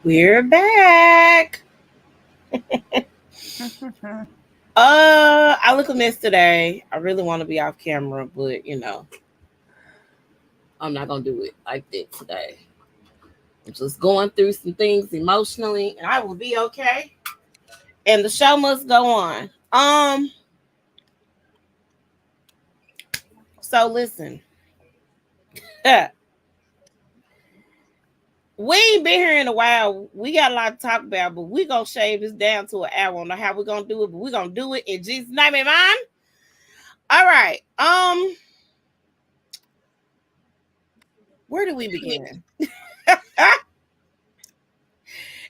We're back. I look a mess today. I really want to be off camera, but I'm not gonna do it like that today. I'm just going through some things emotionally, and I will be okay. And the show must go on. So listen, we ain't been here in a while. We got a lot to talk about, but we gonna shave this down to an hour. I don't know how we gonna do it, but we gonna do it in Jesus' name, amen. All right. Where do we begin?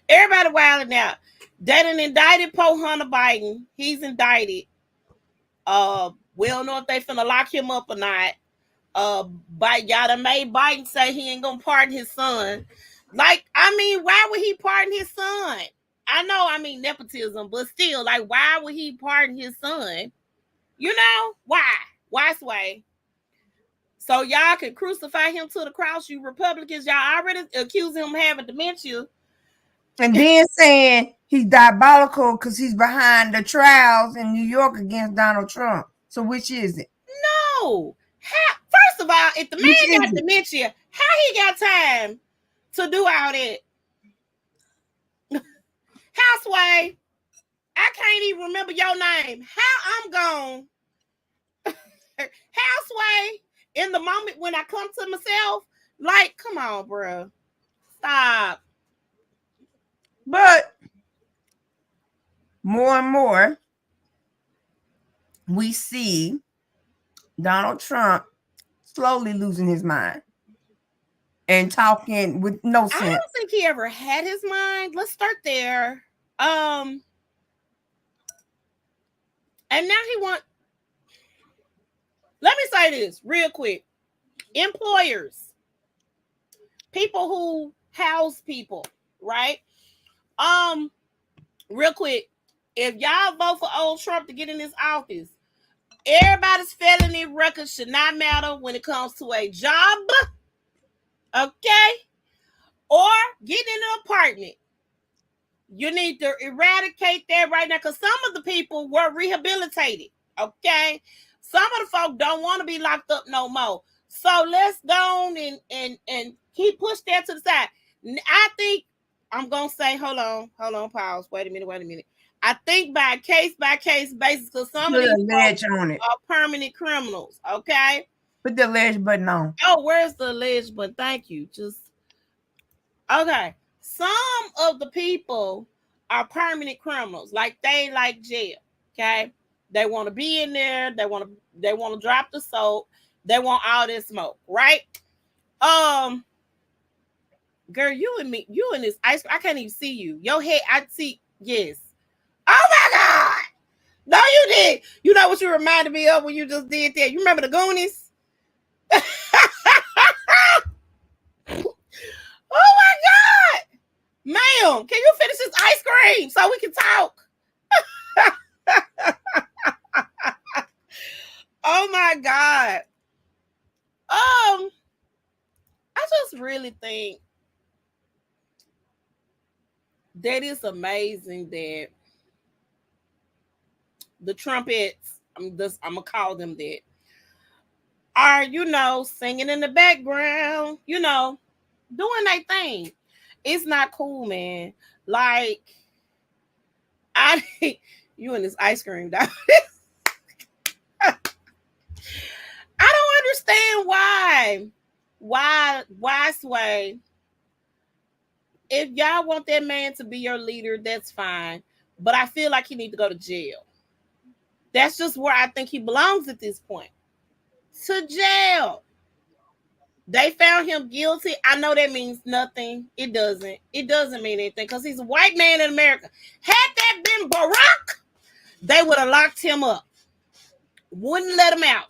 Everybody wilding out. They done indicted Poe Hunter Biden. He's indicted. We don't know if they finna lock him up or not. But y'all done made Biden say he ain't gonna pardon his son. Like, I mean, why would he pardon his son? Nepotism, but still, like, why would he pardon his son? Why? Why sway? So y'all can crucify him to the cross, you Republicans. Y'all already accuse him of having dementia. And then saying he's diabolical because he's behind the trials in New York against Donald Trump. So which is it? No. First of all, if the man got dementia, how he got time to do all that? Houseway, I can't even remember your name. How I'm gone. Houseway, in the moment when I come to myself, like, come on, bro. Stop. But more and more, we see Donald Trump slowly losing his mind and talking with no sense. I don't think he ever had his mind. Let's start there. And now he want. Let me say this real quick. Employers, people who house people, right? Real quick, if y'all vote for old Trump to get in his office, everybody's felony record should not matter when it comes to a job, okay? Or getting in an apartment. You need to eradicate that right now, because some of the people were rehabilitated, okay? Some of the folk don't want to be locked up no more. So let's go on and keep push that to the side. I think I'm gonna say, hold on, pause. Wait a minute. I think by case basis, because some of these folks are permanent criminals. Okay. Put the alleged button on. Oh, where's the alleged button? Thank you. Just okay. Some of the people are permanent criminals, like they like jail. Okay. They want to be in there. They want to drop the soap. They want all this smoke, right? Girl, you and this ice cream. I can't even see you. Your head, I see. Yes. Oh my God. No, you did. You know what you reminded me of when you just did that? You remember the Goonies? Oh my God. Ma'am, can you finish this ice cream so we can talk? Oh my God. I just really think that is amazing that the trumpets, I'm gonna call them that, are singing in the background, doing their thing. It's not cool, man. Like, you and this ice cream, dog. I don't understand why sway. If y'all want that man to be your leader, that's fine. But I feel like he need to go to jail. That's just where I think he belongs at this point. To jail. They found him guilty. I know that means nothing. It doesn't. It doesn't mean anything because he's a white man in America. Had that been Barack, they would have locked him up. Wouldn't let him out.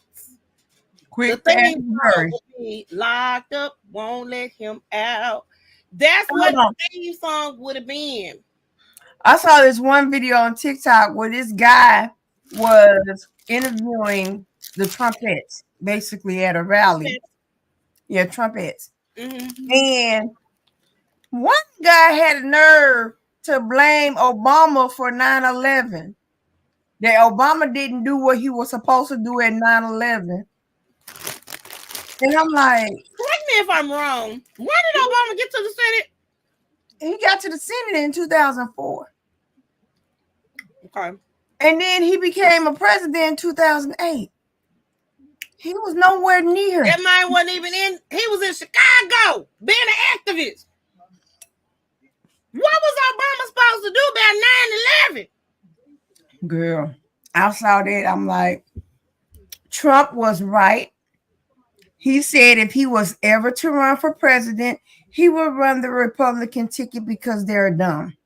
Quick, the thing would be locked up, won't let him out. That's what the theme song would have been. I saw this one video on TikTok where this guy was interviewing the trumpets, basically at a rally. Yeah, trumpets. Mm-hmm. And One guy had a nerve to blame Obama for 9/11. That Obama didn't do what he was supposed to do at 9/11. And I'm like, Correct me if I'm wrong. When did Obama get to the Senate? he got to the Senate in 2004. Okay. And then he became a president in 2008. He was nowhere near. That man wasn't even in. He was in Chicago being an activist. What was Obama supposed to do about 9/11? Girl, I saw that. I'm like, Trump was right. He said if he was ever to run for president, he would run the Republican ticket because they're dumb.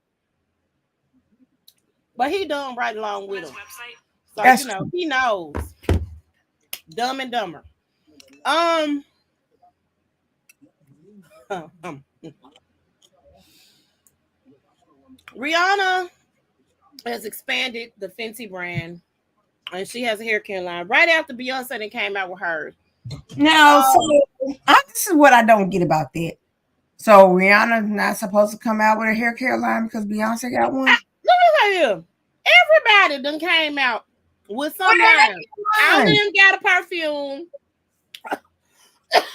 But he done right along with him. So, That's true. he knows. Dumb and Dumber. Rihanna has expanded the Fenty brand, and she has a hair care line right after Beyonce then came out with hers. Now, this is what I don't get about that. So Rihanna's not supposed to come out with a hair care line because Beyonce got one. Look at you. Everybody done came out with some line. All of them got a perfume.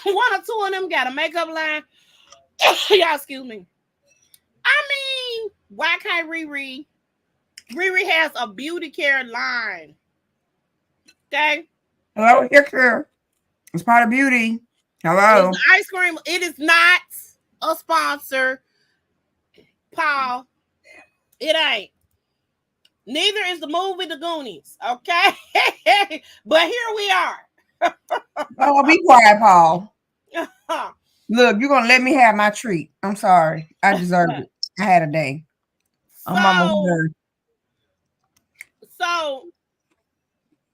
One or two of them got a makeup line. Y'all, excuse me. I mean, why can't Riri? Riri has a beauty care line. Okay. Hello, hair care. It's part of beauty. Hello. It's ice cream. It is not a sponsor, Paul. It ain't. Neither is the movie The Goonies. Okay. But here we are. Oh, be quiet, Paul. Look, you're gonna let me have my treat. I'm sorry. I deserve it. I had a day. I'm almost done. So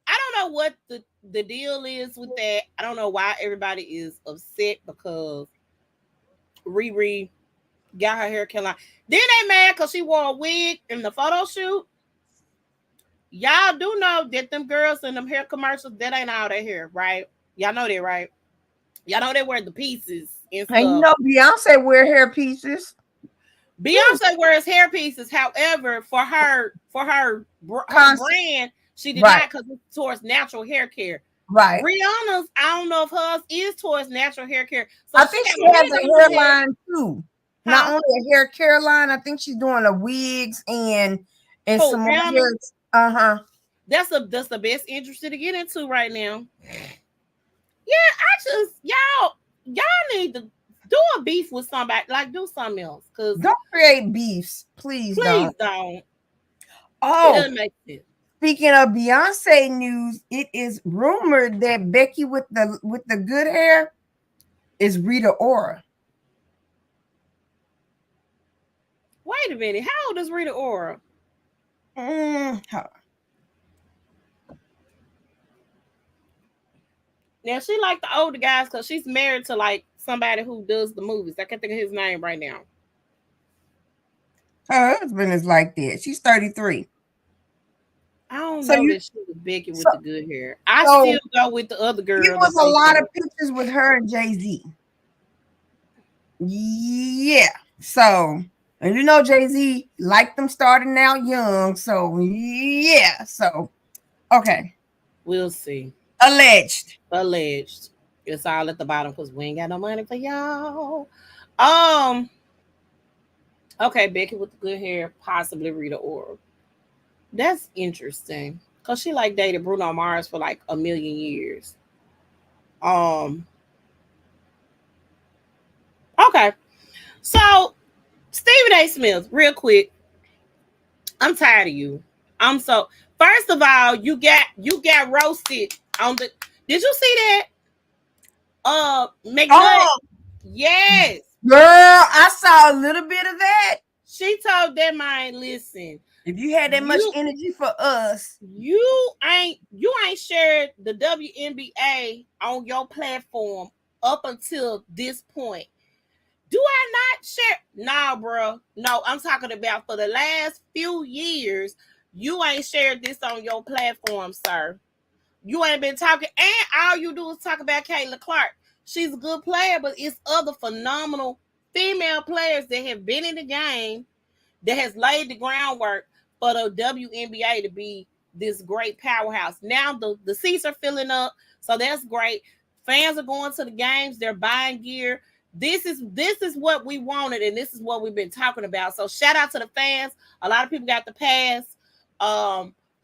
I don't know what the deal is with that. I don't know why everybody is upset because Riri got her hair care line. Then they mad because she wore a wig in the photo shoot. Y'all do know that them girls in them hair commercials, that ain't all their hair, right? Y'all know that, right? Y'all know they wear the pieces and stuff. And you know Beyonce wear hair pieces. Beyonce wears hair pieces. However, for her brand, she did not, because it's towards natural hair care. Right. Rihanna's, I don't know if hers is towards natural hair care. So I think she has a hairline too. Not only a hair care line, I think she's doing the wigs and some more hairs. That's the best industry to get into right now. Yeah, y'all need to do a beef with somebody, like do something else. Cause don't create beefs, please don't. Oh, it doesn't make sense. Speaking of Beyonce news, it is rumored that Becky with the good hair is Rita Ora. Wait a minute, how old is Rita Ora? Now she like the older guys because she's married to like somebody who does the movies. I can't think of his name right now. Her husband is like that. She's 33. I don't know that she was Becky with the good hair. I still go with the other girl. There was a lot of pictures with her and Jay-Z. Yeah. So, and you know Jay-Z liked them starting out young. So, yeah. So, okay. We'll see. Alleged. It's all at the bottom because we ain't got no money for y'all. Okay, Becky with the good hair, possibly Rita Ora. That's interesting because she like dated Bruno Mars for like a million years. Okay, so Stephen A. Smith, real quick. I'm tired of you. First of all, you got roasted on the. Did you see that? McNutt. Yes. Girl, I saw a little bit of that. She told that man, listen, if you had that much energy for us, you ain't shared the WNBA on your platform up until this point. Do I not share? Nah, bro. No, I'm talking about for the last few years, you ain't shared this on your platform, sir. You ain't been talking, and all you do is talk about Caitlin Clark. She's a good player, but it's other phenomenal female players that have been in the game that has laid the groundwork for the WNBA to be this great powerhouse. Now the seats are filling up, so that's great. Fans are going to the games, they're buying gear. This is what we wanted, and this is what we've been talking about. So shout out to the fans. A lot of people got the pass.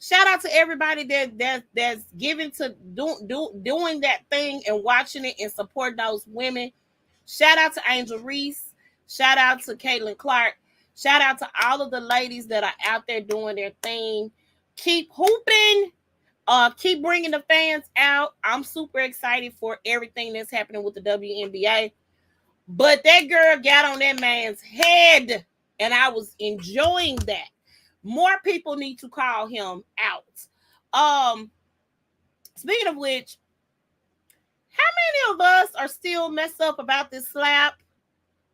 Shout out to everybody that's giving to doing that thing and watching it and supporting those women. Shout out to Angel Reese. Shout out to Caitlin Clark. Shout out to all of the ladies that are out there doing their thing. Keep hooping. Keep bringing the fans out. I'm super excited for everything that's happening with the WNBA. But that girl got on that man's head, and I was enjoying that. More people need to call him out. Speaking of which, how many of us are still messed up about this slap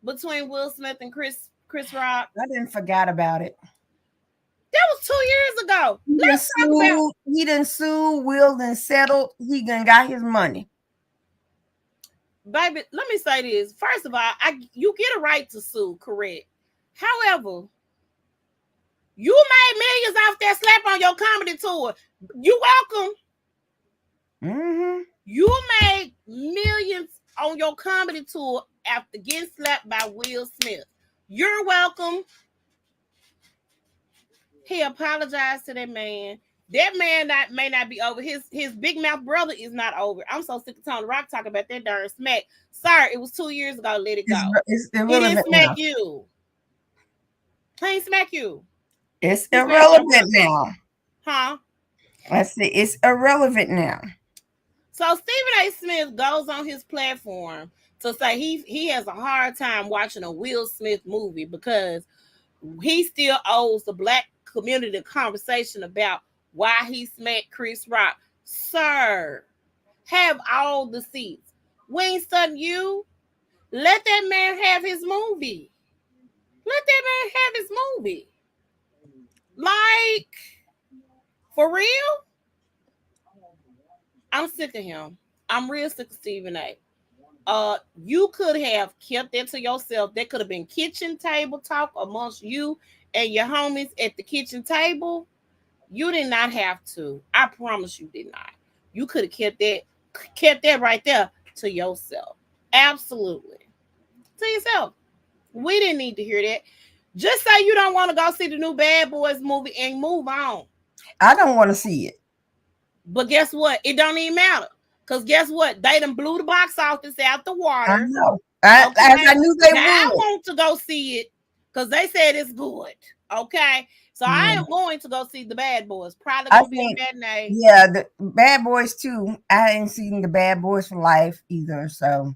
between Will Smith and Chris Rock? I didn't forget about it. That was 2 years ago. Let's talk about. He didn't sue. Will then settled. He done got his money. Baby, let me say this. First of all, you get a right to sue, correct? However, you made millions off that slap on your comedy tour. You welcome. Mm-hmm. You made millions on your comedy tour after getting slapped by Will Smith. You're welcome. He apologized to that man. That man may not be over. His big mouth brother is not over. I'm so sick of Tony Rock talking about that darn smack. Sorry, it was 2 years ago. Let it go. It's he didn't smack you. He ain't smack you. It's irrelevant now. Huh? I say it's irrelevant now. So Stephen A. Smith goes on his platform to say he has a hard time watching a Will Smith movie because he still owes the black community a conversation about why he smacked Chris Rock. Sir, have all the seats. We ain't studying you. Let that man have his movie. Let that man have his movie. Like, for real? I'm sick of him. I'm real sick of Stephen A. You could have kept that to yourself. That could have been kitchen table talk amongst you and your homies at the kitchen table. You did not have to. I promise you did not. You could have kept that right there to yourself. Absolutely. To yourself. We didn't need to hear that. Just say you don't want to go see the new Bad Boys movie and move on. I don't want to see it. But guess what? It don't even matter. Because guess what? They done blew the box office out the water. I know. I knew they would. I want to go see it because they said it's good. Okay. So I am going to go see the Bad Boys. Probably going to be a matinee. Yeah, the Bad Boys too. I ain't seen the Bad Boys for Life either. So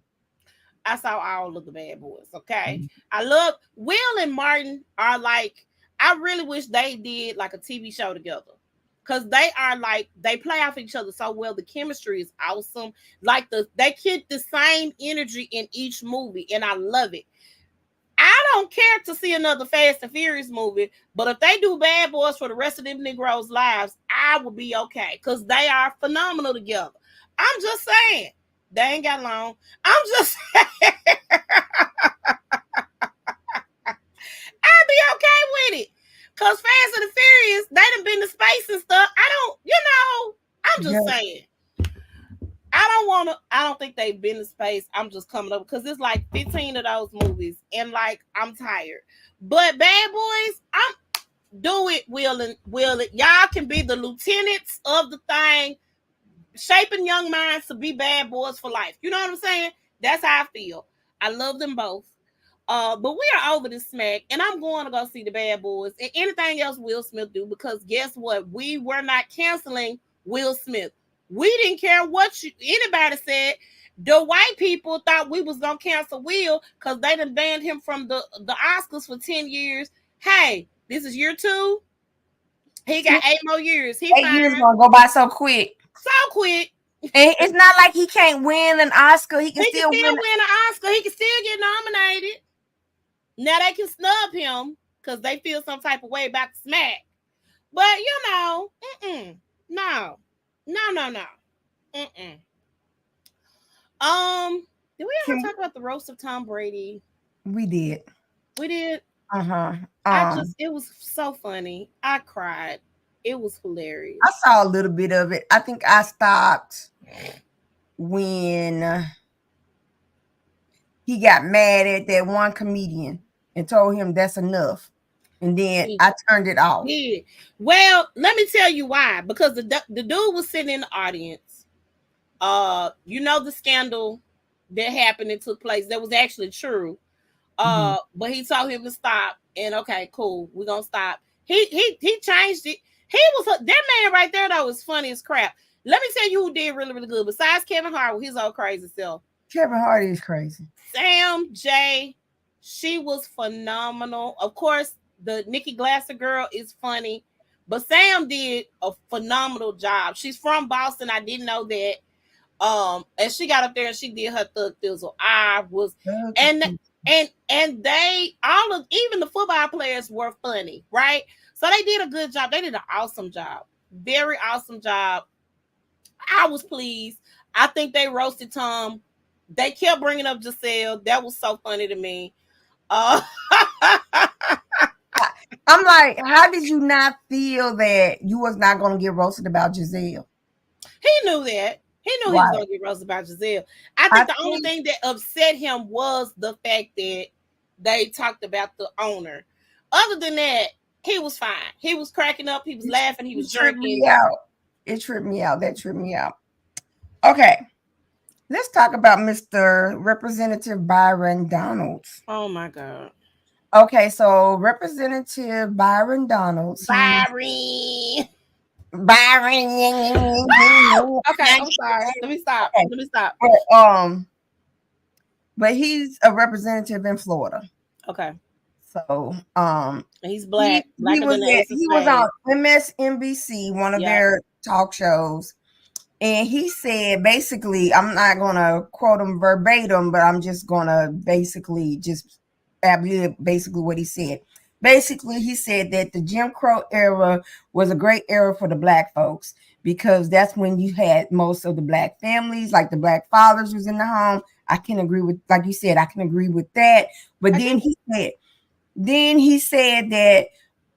I saw all of the Bad Boys. Okay. I love Will and Martin are like, I really wish they did like a TV show together. Because they are like, they play off each other so well. The chemistry is awesome. Like they keep the same energy in each movie, and I love it. I don't care to see another Fast and Furious movie, but if they do Bad Boys for the rest of them Negroes' lives, I will be okay. Because they are phenomenal together. I'm just saying. They ain't got long. I'm just saying. I'd be okay with it. Because Fast and the Furious, they done been to space and stuff. I'm just saying. I don't think they've been to space. I'm just coming up because it's like 15 of those movies. And like, I'm tired. But Bad Boys, do it, Will it. Y'all can be the lieutenants of the thing, shaping young minds to be bad boys for life. You know what I'm saying? That's how I feel. I love them both. But we are over this smack, and I'm going to go see the Bad Boys and anything else Will Smith do, because guess what? We were not canceling Will Smith. We didn't care what anybody said. The white people thought we was going to cancel Will because they done banned him from the Oscars for 10 years. Hey, this is year 2. He got 8 more years. 8 years going to go by so quick. So quick. And it's not like he can't win an Oscar. He can still win an Oscar. He can still get nominated. Now they can snub him because they feel some type of way about the smack. But, no. No. Did we ever talk about the roast of Tom Brady? We did. We did. Uh-huh. It was so funny. I cried. It was I hilarious. saw a little bit of it. I think I stopped when he got mad at that one comedian and told him that's enough. And then He I turned it off. did. Well, let me tell you why. Because the dude was sitting in the audience. You know the scandal that happened and took place. That was actually true. Mhm. But he told him to stop. And okay, cool. We're gonna stop. He changed it. He was that man right there though was funny as crap. Let me tell you who did really, really good. Besides Kevin Hart with his old crazy self. Kevin Hart is crazy. Sam J, she was phenomenal. Of course, the Nikki Glasser girl is funny, but Sam did a phenomenal job. She's from Boston. I didn't know that. And she got up there and she did her thug thizzle. I was and they all of even the football players were funny, right? So they did a good job. They did an awesome job. Very awesome job. I was pleased. I think they roasted Tom. They kept bringing up Giselle. That was so funny to me. Uh, I'm like, how did you not feel that you was not going to get roasted about Giselle? he knew that. He knew he was Right. going to get roasted about Giselle. I I think the only think thing that upset him was the fact that they talked about the owner. Other than that, he was fine. He was cracking up. He was laughing. He it was tripped drinking. me out. It tripped me out. That tripped me out. Okay. Let's talk about Mr. Representative Byron Donalds. Oh my God. Okay, so Representative Byron Donalds, he's Byron. Byron. Okay, I'm sorry. Let me stop. Okay, Let me stop. but he's a representative in Florida. Okay. So He's he black, he blacker was than the ace of he was on spades. MSNBC, one of Yeah. their talk shows, and he said basically, I'm not gonna quote him verbatim, but I'm just gonna basically just basically what he said. Basically, he said that the Jim Crow era was a great era for the black folks because that's when you had most of the black families, like the black fathers was in the home. I can agree with, like you said, I can agree with that. But I can. then he said that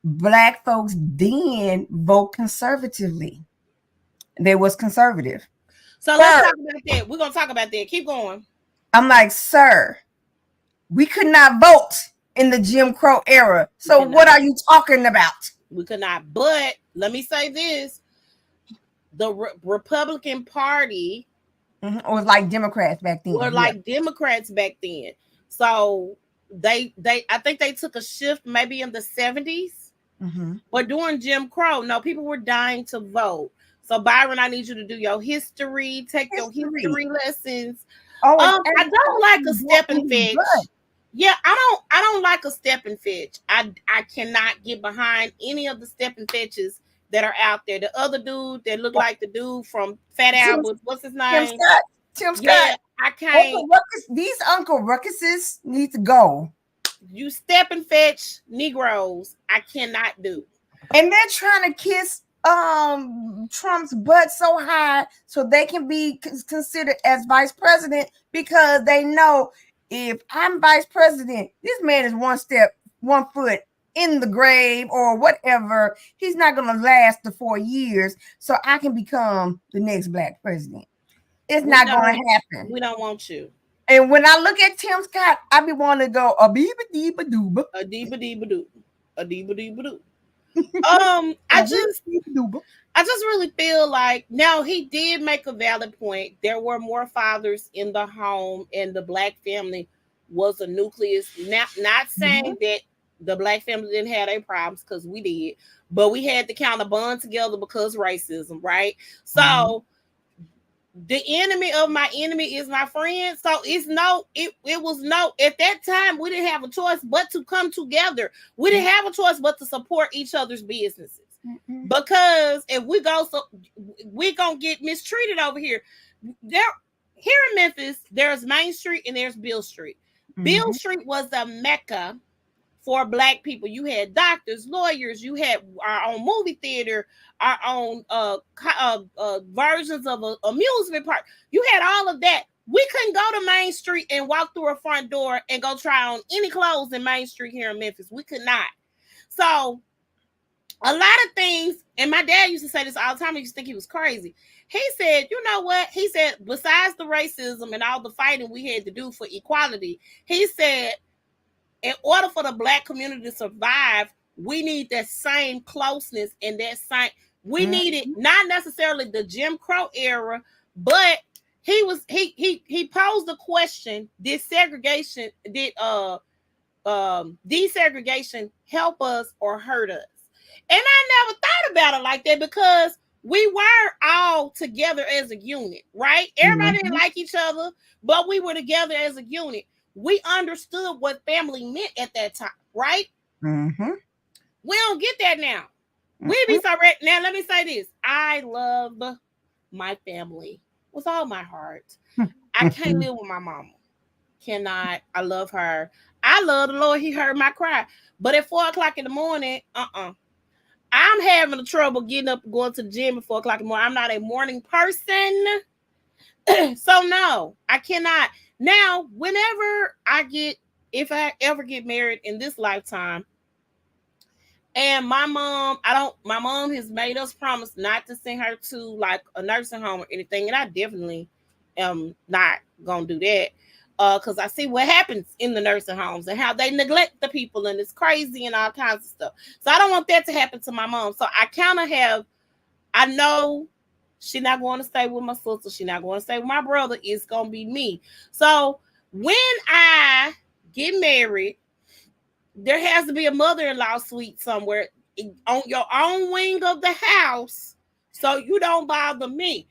black folks then vote conservatively. They was conservative. So let's Sir, talk about that. We're gonna talk about that. Keep going. I'm like, sir, we could not vote in the Jim Crow era. We So what cannot. are you talking about? We could not. But let me say this: the Republican Party It was like Democrats back were then. Yeah. like Democrats back then. So they I think they took a shift maybe in the 70s. Mm-hmm. But during Jim Crow, no, people were dying to vote. So Byron, I need you to do your history, take your History. history lessons. Oh, it's I don't like a step in and his blood. fetch. Yeah, I don't like a step and fetch. I cannot get behind any of the step and fetches that are out there. The other dude that looked like the dude from Fat Tim, Albert, what's his Tim name? Scott. Tim Scott. Yeah, I can't. Uncle Ruckus, these Uncle Ruckuses need to go. You step and fetch Negroes. I cannot do. And they're trying to kiss Trump's butt so high so they can be considered as vice president because they know if I'm vice president, this man is one foot in the grave or whatever. He's not going to last the 4 years, so I can become the next black president. It's We not don't. going to happen. We don't want you. And when I look at Tim Scott, I be wanting to go a beeba deeba dooba. A deeba deeba doo. A deeba deeba doo. A beeba deeba dooba. I just really feel like now he did make a valid point. There were more fathers in the home, and the black family was a nucleus. Not saying that the black family didn't have their problems because we did, but we had to kind of bond together because racism, right? So the enemy of my enemy is my friend. So it was no, at that time we didn't have a choice but to come together. We didn't have a choice but to support each other's businesses. Because if we go, so we gonna get mistreated over here. There, here in Memphis, there's Main Street and there's Bill Street. Bill Street was the mecca for black people. You had doctors, lawyers, you had our own movie theater, our own versions of an amusement park. You had all of that. We couldn't go to Main Street and walk through a front door and go try on any clothes in Main Street here in Memphis. We could not. So a lot of things, and my dad used to say this all the time. He used to think he was crazy. He said, you know what? He said, besides the racism and all the fighting we had to do for equality, he said, in order for the black community to survive, we need that same closeness and that same. We needed not necessarily the Jim Crow era, but he posed the question: did segregation desegregation help us or hurt us? And I never thought about it like that because we were all together as a unit, right? Everybody didn't like each other, but we were together as a unit. We understood what family meant at that time, right? Mm-hmm. We don't get that now. We be so ready. Now, let me say this. I love my family with all my heart. I can't live with my mama. Cannot. I love her. I love the Lord. He heard my cry. But at 4 o'clock in the morning, I'm having a trouble getting up and going to the gym at 4 o'clock in the morning. I'm not a morning person. So no, I cannot. Now, whenever if I ever get married in this lifetime, and my mom has made us promise not to send her to like a nursing home or anything, and I definitely am not gonna do that. Because I see what happens in the nursing homes and how they neglect the people and it's crazy and all kinds of stuff. So I don't want that to happen to my mom. So I know she's not going to stay with my sister. She's not going to stay with my brother. It's going to be me. So when I get married, there has to be a mother-in-law suite somewhere on your own wing of the house so you don't bother me.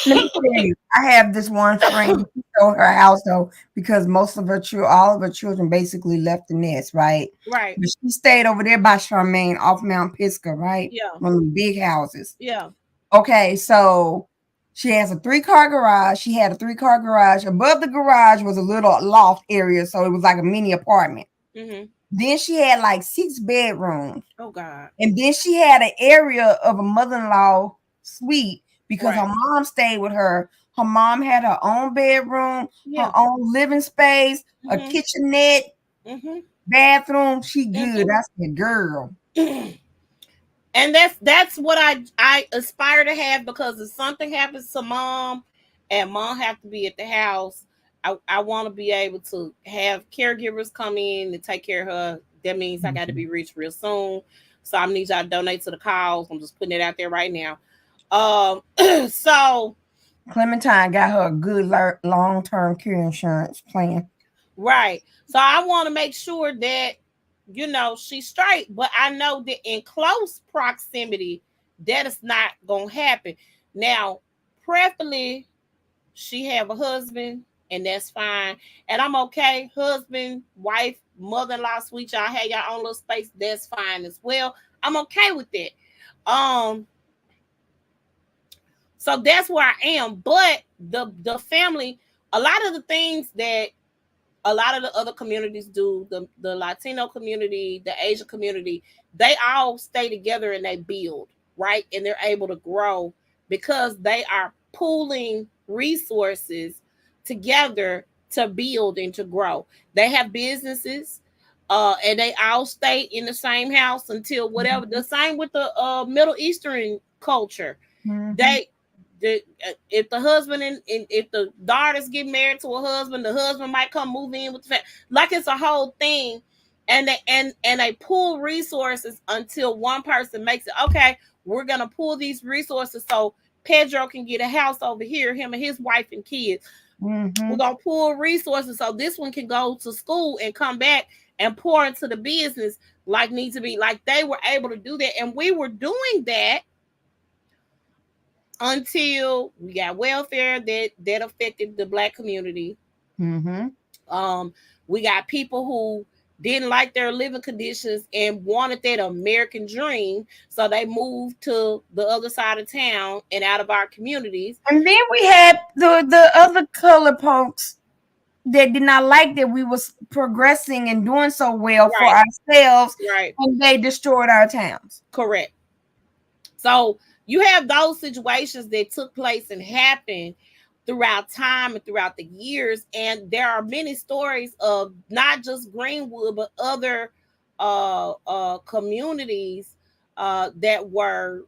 Let me tell you, I have this one friend. She sold her house though because all of her children basically left the nest, right? Right. But she stayed over there by Charmaine off Mount Pisgah, right? Yeah. One of the big houses. Yeah. Okay, so she has a 3-car garage. She had a 3-car garage. Above the garage was a little loft area, so it was like a mini apartment. Mm-hmm. Then she had like 6 bedrooms. Oh God. And then she had an area of a mother-in-law suite because Right. her mom stayed with her. Her mom had her own bedroom, Yeah. her own living space, a Mm-hmm. kitchenette, Mm-hmm. bathroom. She good. Mm-hmm. I said, girl. And that's what I aspire to have, because if something happens to mom and mom have to be at the house, I want to be able to have caregivers come in and take care of her. That means I got to be rich real soon. So I need y'all to donate to the cause. I'm just putting it out there right now. So Clementine got her a good long-term care insurance plan. right. So I want to make sure that she's straight, but I know that in close proximity, that is not gonna happen. Now, preferably, she have a husband, and that's fine, and I'm okay. Husband, wife, mother-in-law, sweet, y'all have your own little space. That's fine as well. I'm okay with that. Um, so that's where I am. But the family, a lot of the things that a lot of the other communities do, the Latino community, the Asian community, they all stay together and they build, right? And they're able to grow because they are pooling resources together to build and to grow. They have businesses, and they all stay in the same house until whatever. The same with the Middle Eastern culture. Mm-hmm. They if the husband and if the daughters get married to a husband, the husband might come move in with the family. Like it's a whole thing, and they pull resources until one person makes it. Okay, we're gonna pull these resources so Pedro can get a house over here, him and his wife and kids. Mm-hmm. We're gonna pull resources so this one can go to school and come back and pour into the business like needs to be. Like they were able to do that, and we were doing that until we got welfare that affected the black community. Mm-hmm. Um, we got people who didn't like their living conditions and wanted that American dream, so they moved to the other side of town and out of our communities. And then we had the other color punks that did not like that we was progressing and doing so well for Right, ourselves, right, and they destroyed our towns. correct. So you have those situations that took place and happened throughout time and throughout the years. And there are many stories of not just Greenwood, but other communities that were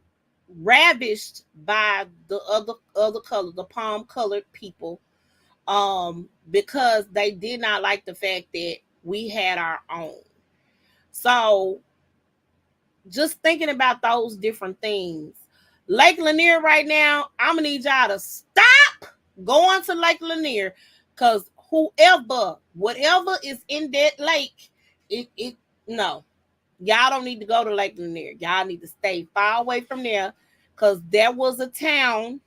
ravished by the other color, the palm colored people, because they did not like the fact that we had our own. So just thinking about those different things. Lake Lanier right now, I'm gonna need y'all to stop going to Lake Lanier, because whatever is in that lake, it no, y'all don't need to go to Lake Lanier. Y'all need to stay far away from there, because there was a town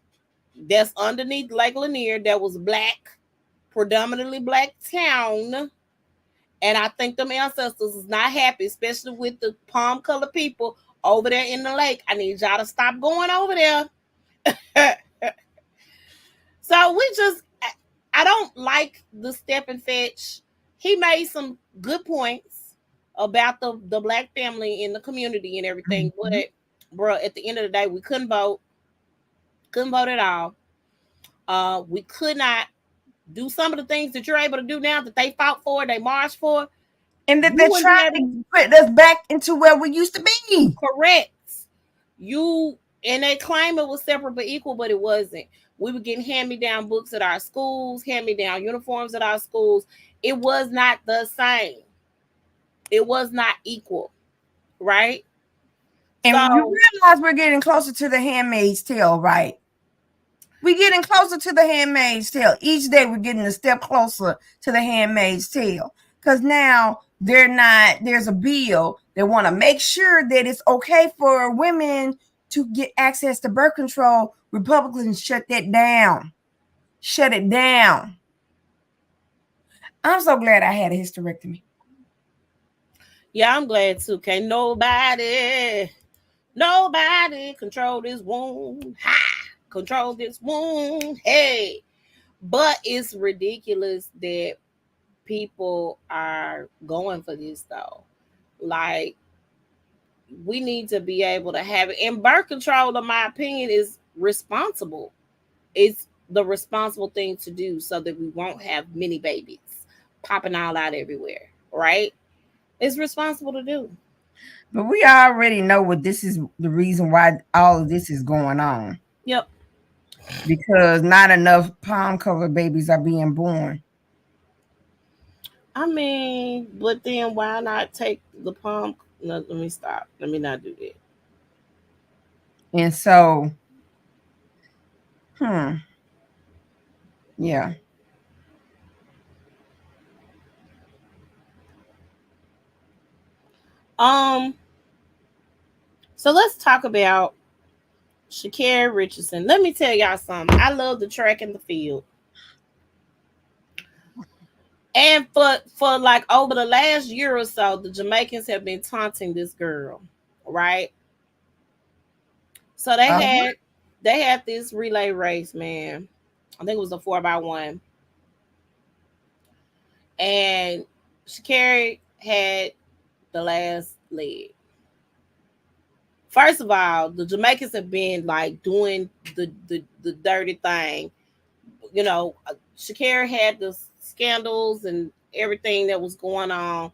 that's underneath Lake Lanier that was black, predominantly black town. And I think them ancestors is not happy, especially with the palm colored people over there in the lake. I need y'all to stop going over there. So we just, I don't like the step and fetch. He made some good points about the black family in the community and everything, but Mhm. bro, at the end of the day, we couldn't vote at all. We could not do some of the things that you're able to do now that they fought for, they marched for. And that You they're wouldn't be trying able to. to put us back into where we used to be. Correct. You and they claim it was separate but equal, but it wasn't. We were getting hand-me-down books at our schools, hand-me-down uniforms at our schools. It was not the same. It was not equal, right? And you So realize we're getting closer to the Handmaid's Tale, right? We're getting closer to the Handmaid's Tale. Each day we're getting a step closer to the Handmaid's Tale. Because now there's a bill. They want to make sure that it's okay for women to get access to birth control. Republicans shut that down. Shut it down. I'm so glad I had a hysterectomy. yeah, I'm glad too. Can't nobody control this wound. Ha! Control this wound. Hey. But it's ridiculous that people are going for this though. Like, we need to be able to have it. And birth control, in my opinion, is responsible. It's the responsible thing to do so that we won't have many babies popping all out everywhere, right? It's responsible to do. But we already know what this is the reason why all of this is going on. Yep. Because not enough palm covered babies are being born. I mean, but then why not take the palm? No, let me stop. Let me not do that. And so, hmm, yeah. Um, so let's talk about Shakira Richardson. Let me tell y'all something. I love the track and the field. And for like over the last year or so, the Jamaicans have been taunting this girl, right? So Uh-huh. they had this relay race, man. I think it was a 4x1, and Shakira had the last leg. First of all, the Jamaicans have been like doing the dirty thing. Shakira had the scandals and everything that was going on,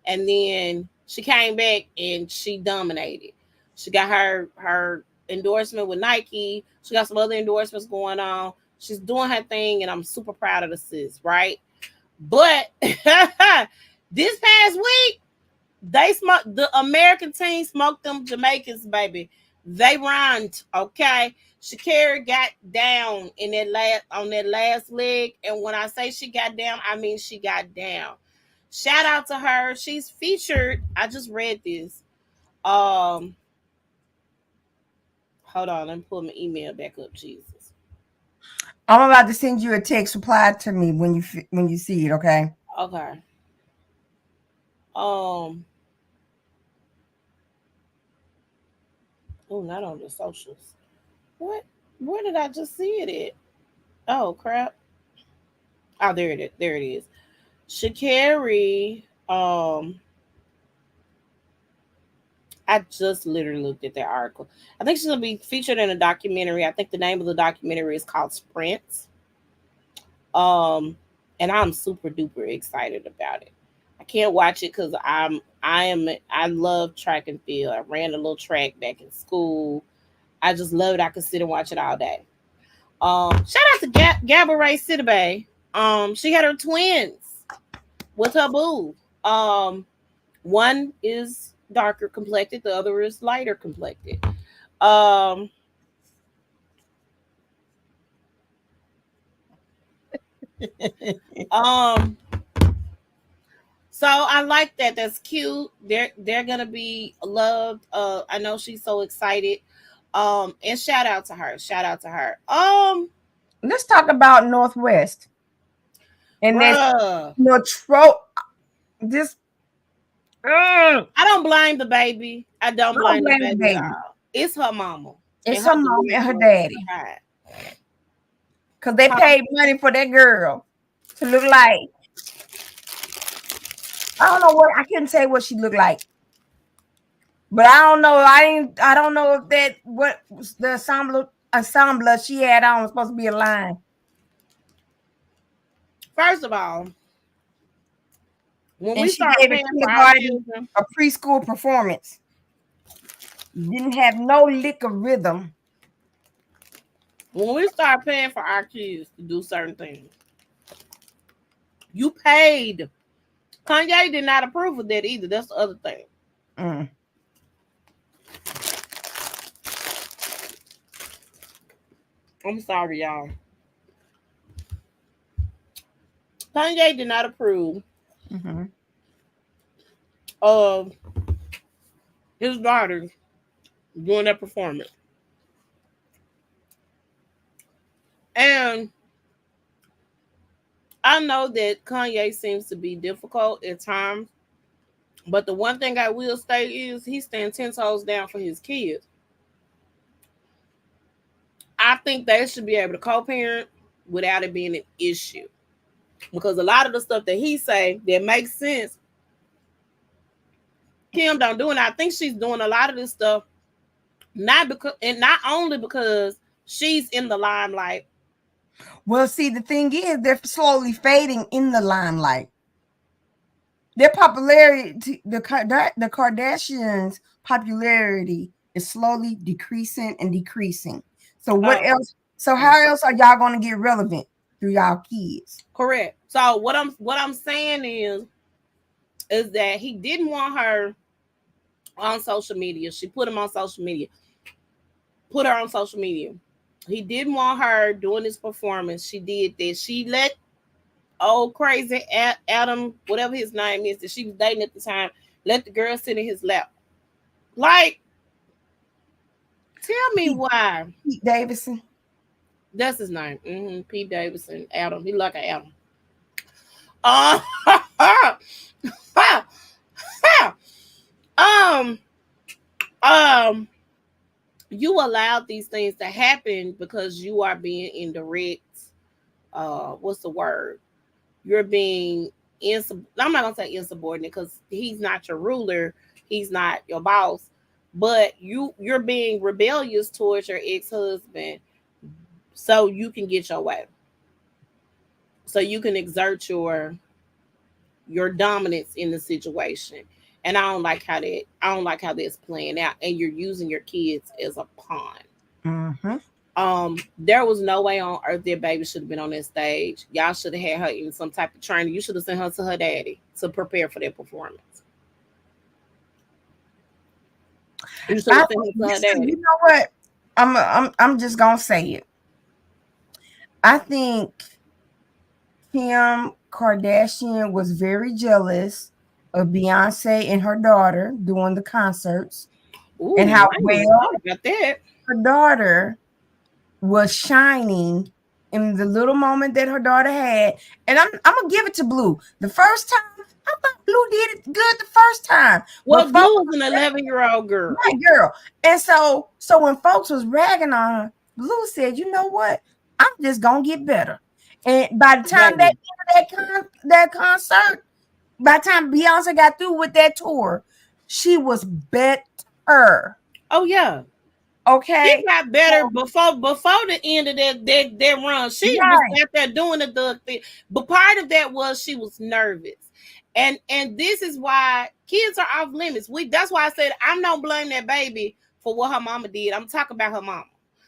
and then she came back and she dominated. She got her endorsement with Nike. She got some other endorsements going on. She's doing her thing, and I'm super proud of the sis, right? But this past week, they smoked the American team, smoked them Jamaicans, baby. They run, okay. Shakira got down in that last leg, and when I say she got down, I mean she got down. Shout out to her. She's featured. I just read this. Um, Hold on, let me pull my email back up. Jesus. I'm about to send you a text. Reply to me when you see it, okay? Okay. Um. Oh, not on the socials. What? Where did I just see it at? Oh crap. Oh, there it is. There it is. Shakari. I just literally looked at that article. I think she's gonna be featured in a documentary. I think the name of the documentary is called Sprints. Um, and I'm super duper excited about it. I can't watch it because I love track and field. I ran a little track back in school. I just love it. I could sit and watch it all day. Shout out to Gabourey Sidibe. She had her twins with her boo. One is darker complected, the other is lighter complected. Um, um, so I like that. That's cute. They're gonna be loved. I know she's so excited. And shout out to her. Shout out to her. Let's talk about Northwest and this Bruh. Tro. This I I don't blame the baby. I don't don't blame the blame the baby at baby. all. It's her mama and It's her her mom and her delusional daddy side. because they Huh? paid money for that girl to look like. I don't know what I couldn't say what she looked like, but I don't know. I don't know if that what was the ensemble she had on was supposed to be a line. First of all, when And we she start gave a paying for our kindergarten children, a preschool performance. Didn't have no lick of rhythm. when we start paying for our kids to do certain things, you paid. Kanye did not approve of that either. That's the other thing. Mm. I'm sorry, y'all. Kanye did not approve Mm-hmm. of his daughter doing that performance. And I know that Kanye seems to be difficult at times, but the one thing I will say is he stands 10 toes down for his kids. I think they should be able to co-parent without it being an issue. Because a lot of the stuff that he say that makes sense, Kim don't do, and I think she's doing a lot of this stuff not only because she's in the limelight. Well, see, the thing is, they're slowly fading in the limelight. Their popularity, the Kardashians' popularity is slowly decreasing and decreasing. So what Oh, else? So how else are y'all going to get relevant through y'all kids? correct. So what I'm saying is that he didn't want her on social media. She put him on social media. Put her on social media. He didn't want her doing this performance. She did this. She let old crazy Adam, whatever his name is, that she was dating at the time, let the girl sit in his lap. Like, tell me Pete, why. Pete Davidson. That's his name. Pete Davidson, Adam. He like an Adam. um, um, you allowed these things to happen because you are being indirect. What's the word? You're being I'm not gonna say insubordinate because he's not your ruler, he's not your boss, but you're being rebellious towards your ex-husband so you can get your way, so you can exert your dominance in the situation. And I don't like how that's playing out, and you're using your kids as a pawn. Mm-hmm. There was no way on earth their baby should have been on that stage. Y'all should have had her in some type of training. You should have sent her to her daddy to prepare for that performance. You should have sent her to her You daddy. know what? I'm just gonna say it. I think Kim Kardashian was very jealous of Beyonce and her daughter doing the concerts and Ooh, how I ain't even thought well about that. her daughter was shining in the little moment that her daughter had. And I'm gonna give it to Blue. The first time, I thought Blue did it good the first time. But Well, folks, Blue is an 11-year-old girl. right, girl. And so when folks was ragging on her, Blue said, you know what? I'm just gonna get better. And by the time they Baby. ended that concert, by the time Beyonce got through with that tour, she was better. Oh yeah. She Okay. got better before the end of that run. She was Right. out there doing the Doug thing, but part of that was she was nervous, and this is why kids are off limits. That's why I said I'm not blaming that baby for what her mama did. I'm talking about her mama.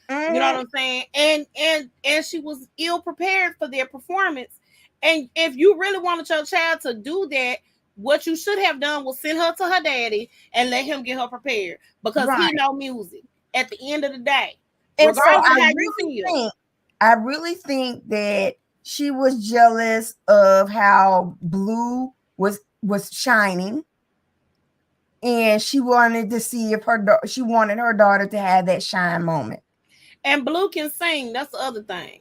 You know what Hmm. I'm saying? And she was ill prepared for their performance. And if you really wanted your child to do that, what you should have done was send her to her daddy and let him get her prepared because he Right. know music. At the end of the day, And so regardless of how you feel. I really think that she was jealous of how Blue was shining, and she wanted to see if she wanted her daughter to have that shine moment. And Blue can sing. That's the other thing.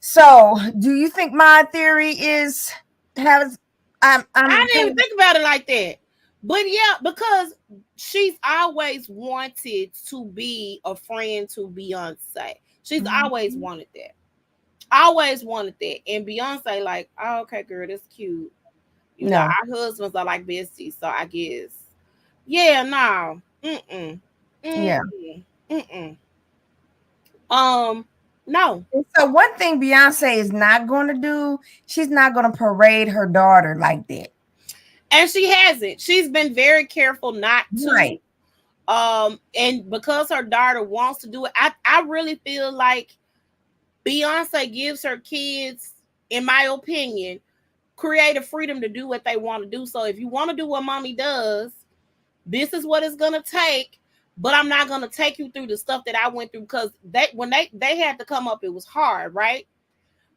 So, do you think my theory is has I I'm didn't even think about it like that. But yeah, because she's always wanted to be a friend to Beyonce. She's always Mhm. wanted that. Always wanted that. And Beyonce, like, oh, okay, girl, that's cute. You know, No. our husbands are like besties, so I guess. Yeah, no. Mm-mm. Yeah. Mm-mm. Mm-mm. Um, no. And so one thing Beyonce is not going to do, she's not going to parade her daughter like that. And she hasn't. She's been very careful not to. Right. And because her daughter wants to do it, I really feel like Beyonce gives her kids, in my opinion, creative freedom to do what they want to do. So if you want to do what mommy does, this is what it's gonna take. But I'm not gonna take you through the stuff that I went through because when they had to come up, it was hard, right?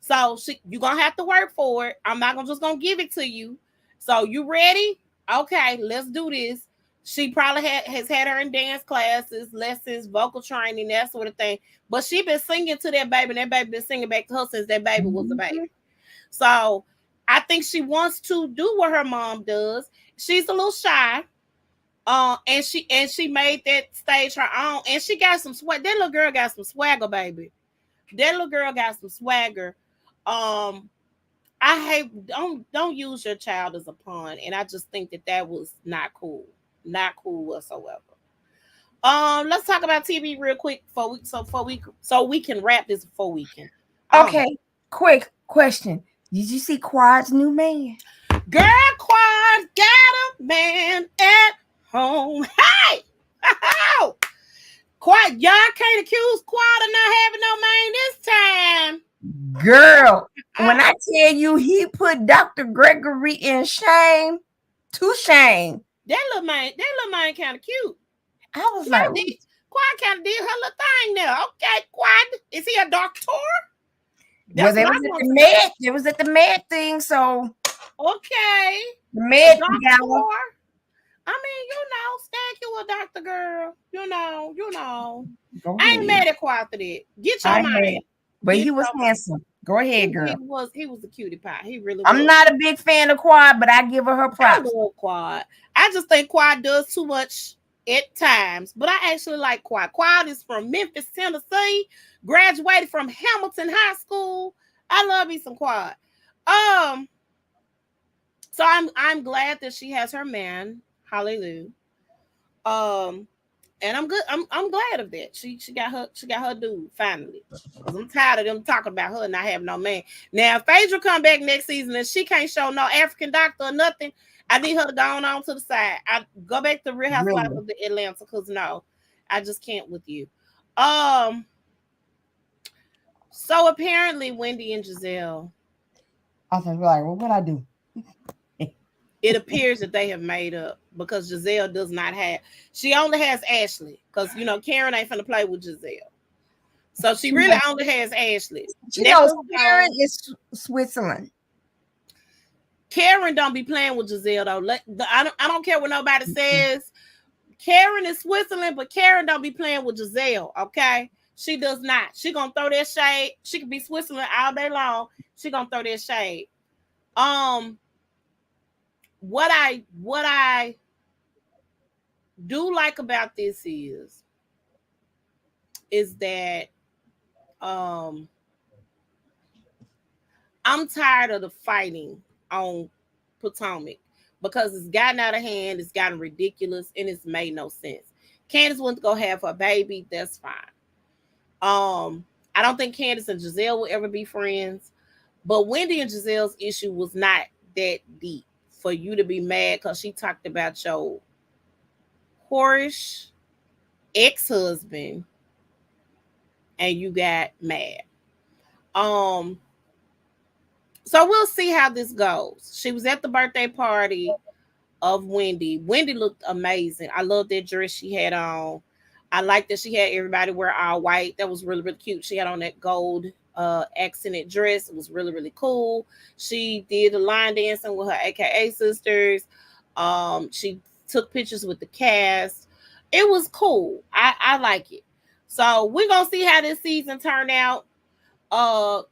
So you're gonna have to work for it. I'm not gonna just gonna give it to you. So you ready? Okay, let's do this. She probably has had her in dance classes, lessons, vocal training, that sort of thing. But she been singing to that baby, and that baby been singing back to her since that baby was a baby. Mhm. So I think she wants to do what her mom does. She's a little shy. And she made that stage her own, and she got some swag. That little girl got some swagger, baby. That little girl got some swagger. Um, I hate don't use your child as a pawn, and I just think that was not cool whatsoever. Let's talk about TV real quick before we can wrap this before we can. Um, Okay, quick question. Did you see Quad's new man? Girl, Quad got a man at home. Hey, Quad, y'all can't accuse Quad of not having no man this time. Girl, when I tell you he put Dr. Gregory in shame, to shame, That little man kind of cute. I was like, Quad did, Quad kind of did her little thing there. Okay, Quad, is he a doctor? well, That's they what I was at want the to know. med, they was at the med thing, so Okay, the a med gala. doctor. I mean, thank you, a doctor girl. Go I ain't ahead. mad at Quad for that. Get I your had, man. but Get he was your man. handsome. Go ahead, girl. He was a cutie pie. He really I'm was. not a big fan of Quad, but I give her I props. love Quad. I just think Quad does too much at times, but I actually like Quad. Quad is from Memphis, Tennessee, graduated from Hamilton High School. I love me some Quad. Um, so I'm glad that she has her man. Hallelujah. Um, and I'm good. I'm glad of that. She got her dude finally. Cause I'm tired of them talking about her not having no man. Now, if Phaedra come back next season and she can't show no African doctor or nothing, I need her to go on to the side. I go back to Real Housewives Really. of the Atlanta because no, I just can't with you. Um, so apparently Wendy and Giselle, I was like, well, what I do? it appears that they have made up because Giselle does not have. She only has Ashley because Karen ain't finna play with Giselle. So she She really knows, only has Ashley. she Next knows to Karen her, is Switzerland. Karen don't be playing with Giselle though. I don't care what nobody says. Karen is Switzerland, but Karen don't be playing with Giselle. Okay, she does not. She gonna throw that shade. She could be Switzerland all day long. She gonna throw that shade. Um, what I do like about this is that um I'm tired of the fighting on Potomac because it's gotten out of hand, it's gotten ridiculous, and it's made no sense. Candace wants to go have her baby. That's fine. I don't think Candace and Giselle will ever be friends. But Wendy and Giselle's issue was not that deep for you to be mad because she talked about your whorish ex-husband and you got mad. Um, so we'll see how this goes. She was at the birthday party of Wendy. Wendy looked amazing. I love that dress she had on. I like that she had everybody wear all white. That was really, really cute. She had on that gold accented dress. It was really, really cool. She did the line dancing with her AKA sisters. She took pictures with the cast. It was cool. I like it. So we're gonna see how this season turn out.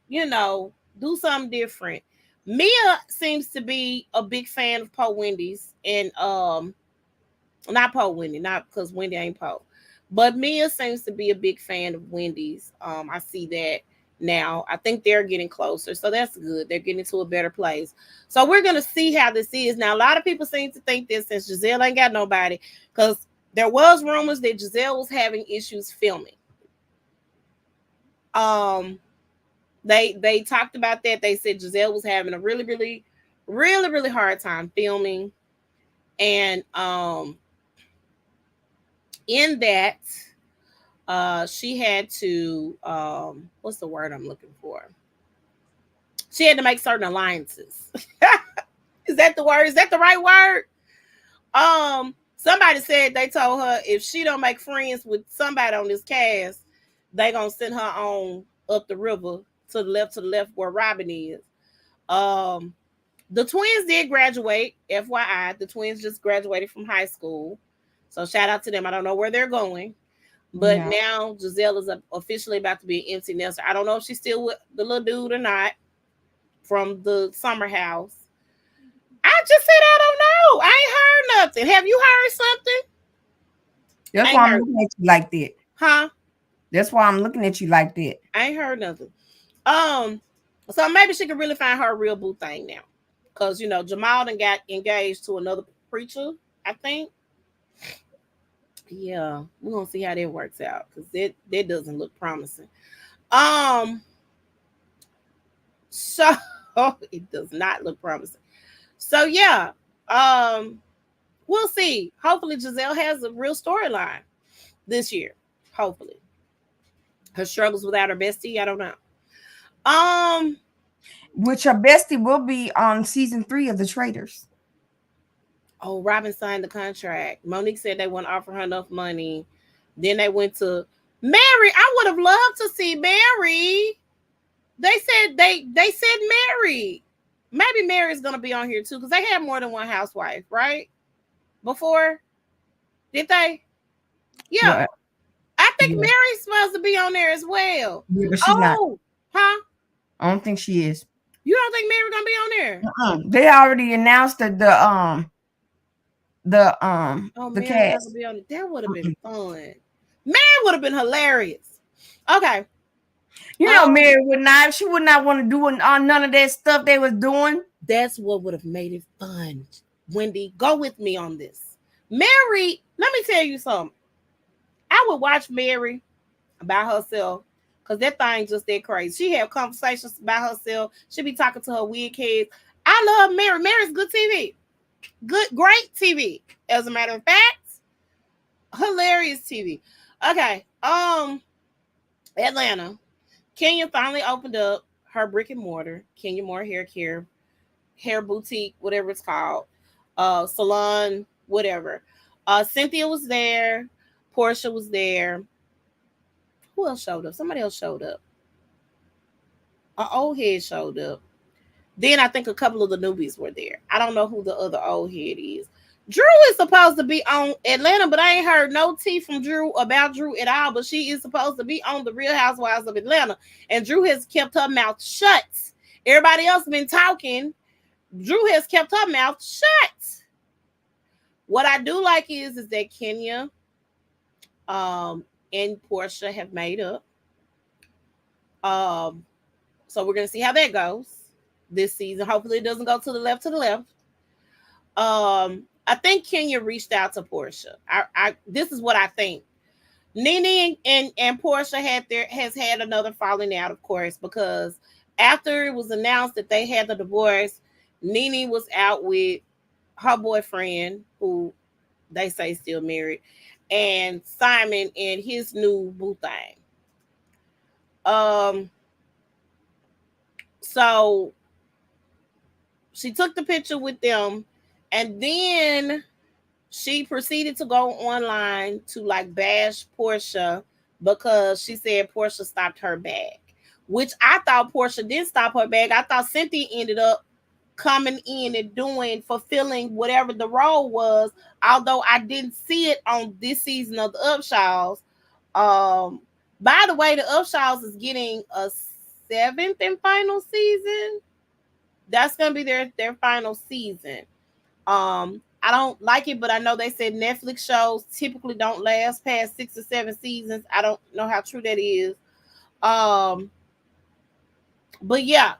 You know, do something different. Mia seems to be a big fan of Poe Wendy's and not Poe Wendy, not because Wendy ain't Poe. But Mia seems to be a big fan of Wendy's. I see that now. I think they're getting closer. So that's good. They're getting to a better place. So we're gonna see how this is. Now, a lot of people seem to think that since Giselle ain't got nobody, because there was rumors that Giselle was having issues filming. Um they talked about that. They said Giselle was having a really, really, really, really hard time filming. And in that she had to what's the word I'm looking for? She had to make certain alliances. Is that the word? Is that the right word? Somebody said they told her if she don't make friends with somebody on this cast, they gonna send her on up the river to the left where Robin is. Um, the twins did graduate. FYI, the twins just graduated from high school. So shout out to them. I don't know where they're going. But Yeah. now Giselle is officially about to be an empty nester. I don't know if she's still with the little dude or not from the summer house. I just said I don't know. I ain't heard nothing. Have you heard something? That's I why ain't I'm heard. looking at you like that. Huh? That's why I'm looking at you like that. I ain't heard nothing. Um, so maybe she could really find her real boo thing now. Cause you know, Jamal done got engaged to another preacher, I think. Yeah, we're gonna see how that works out because that doesn't look promising. Um, so it does not look promising. So yeah, um, we'll see. Hopefully, Giselle has a real storyline this year. Hopefully, her struggles without her bestie. I don't know. Um, Which your bestie will be on season 3 of The Traitors. oh, Robin signed the contract. Monique said they wouldn't offer her enough money. Then they went to Mary. I would have loved to see Mary. They said Mary. Maybe Mary's gonna be on here too because they had more than one housewife, right? Before, did they? Yeah, Well, I think yeah, Mary's supposed to be on there as well. yeah, but she's not. Oh, huh? I don't think she is. You don't think Mary gonna be on there? They already announced that Oh, the Mary not gonna cast. be on it. That would have been fun. Mary would have been hilarious. Okay. You know, Um, Mary would not. She would not want to do none of that stuff they was doing. that's what would have made it fun. Wendy, go with me on this. Mary, let me tell you something. I would watch Mary about herself because that thing just that crazy. She have conversations about herself. She be talking to her weird kids. I love Mary. Mary's good TV. Good, great TV. As a matter of fact, hilarious TV. Okay. Atlanta. Kenya finally opened up her brick and mortar, Kenya Moore Hair Care, hair boutique, whatever it's called, salon, whatever. Cynthia was there. Portia was there. Who else showed up? Somebody else showed up. An old head showed up. Then I think a couple of the newbies were there. I don't know who the other old head is. Drew is supposed to be on Atlanta, but I ain't heard no tea from Drew about Drew at all. But she is supposed to be on the Real Housewives of Atlanta, and Drew has kept her mouth shut. Everybody else been talking. Drew has kept her mouth shut. What I do like is that Kenya and Portia have made up. Um, so we're gonna see how that goes this season. Hopefully, it doesn't go to the left. I think Kenya reached out to Portia. I this is what I think. Nene and Portia has had another falling out, of course, because after it was announced that they had the divorce, Nene was out with her boyfriend, who they say still married, and Simon and his new boo thing. Um, so she took the picture with them, and then she proceeded to go online to like bash Portia because she said Portia stopped her bag, which I thought Portia did stop her bag. I thought Cynthia ended up coming in and doing fulfilling whatever the role was, although I didn't see it on this season of the Upshaws. Um, by the way, the Upshaws is getting a seventh and final season. That's gonna be their final season. I don't like it, but I know they said Netflix shows typically don't last past 6 or 7 seasons. I don't know how true that is. Um, but yeah,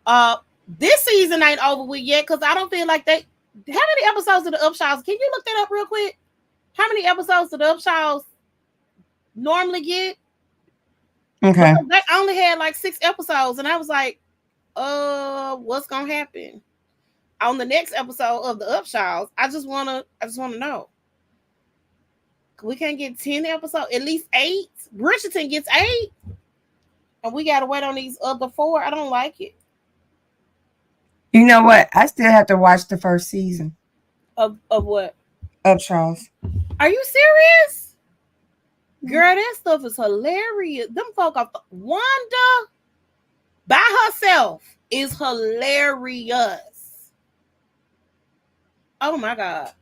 uh, this season ain't over with yet because I don't feel like they. How many episodes of the Upshaws? Can you look that up real quick? How many episodes do the Upshaws normally get? Okay. Because they only had like 6 episodes, and I was like, what's gonna happen on the next episode of the Upshaws? I just wanna know. We can't get 10 episodes, at least 8. Bridgerton gets 8, and we gotta wait on these other 4. I don't like it. You know what? I still have to watch the first season Of what? of Charles. Are you serious? Girl, that stuff is hilarious. Them folk off Wanda by herself is hilarious. Oh my god.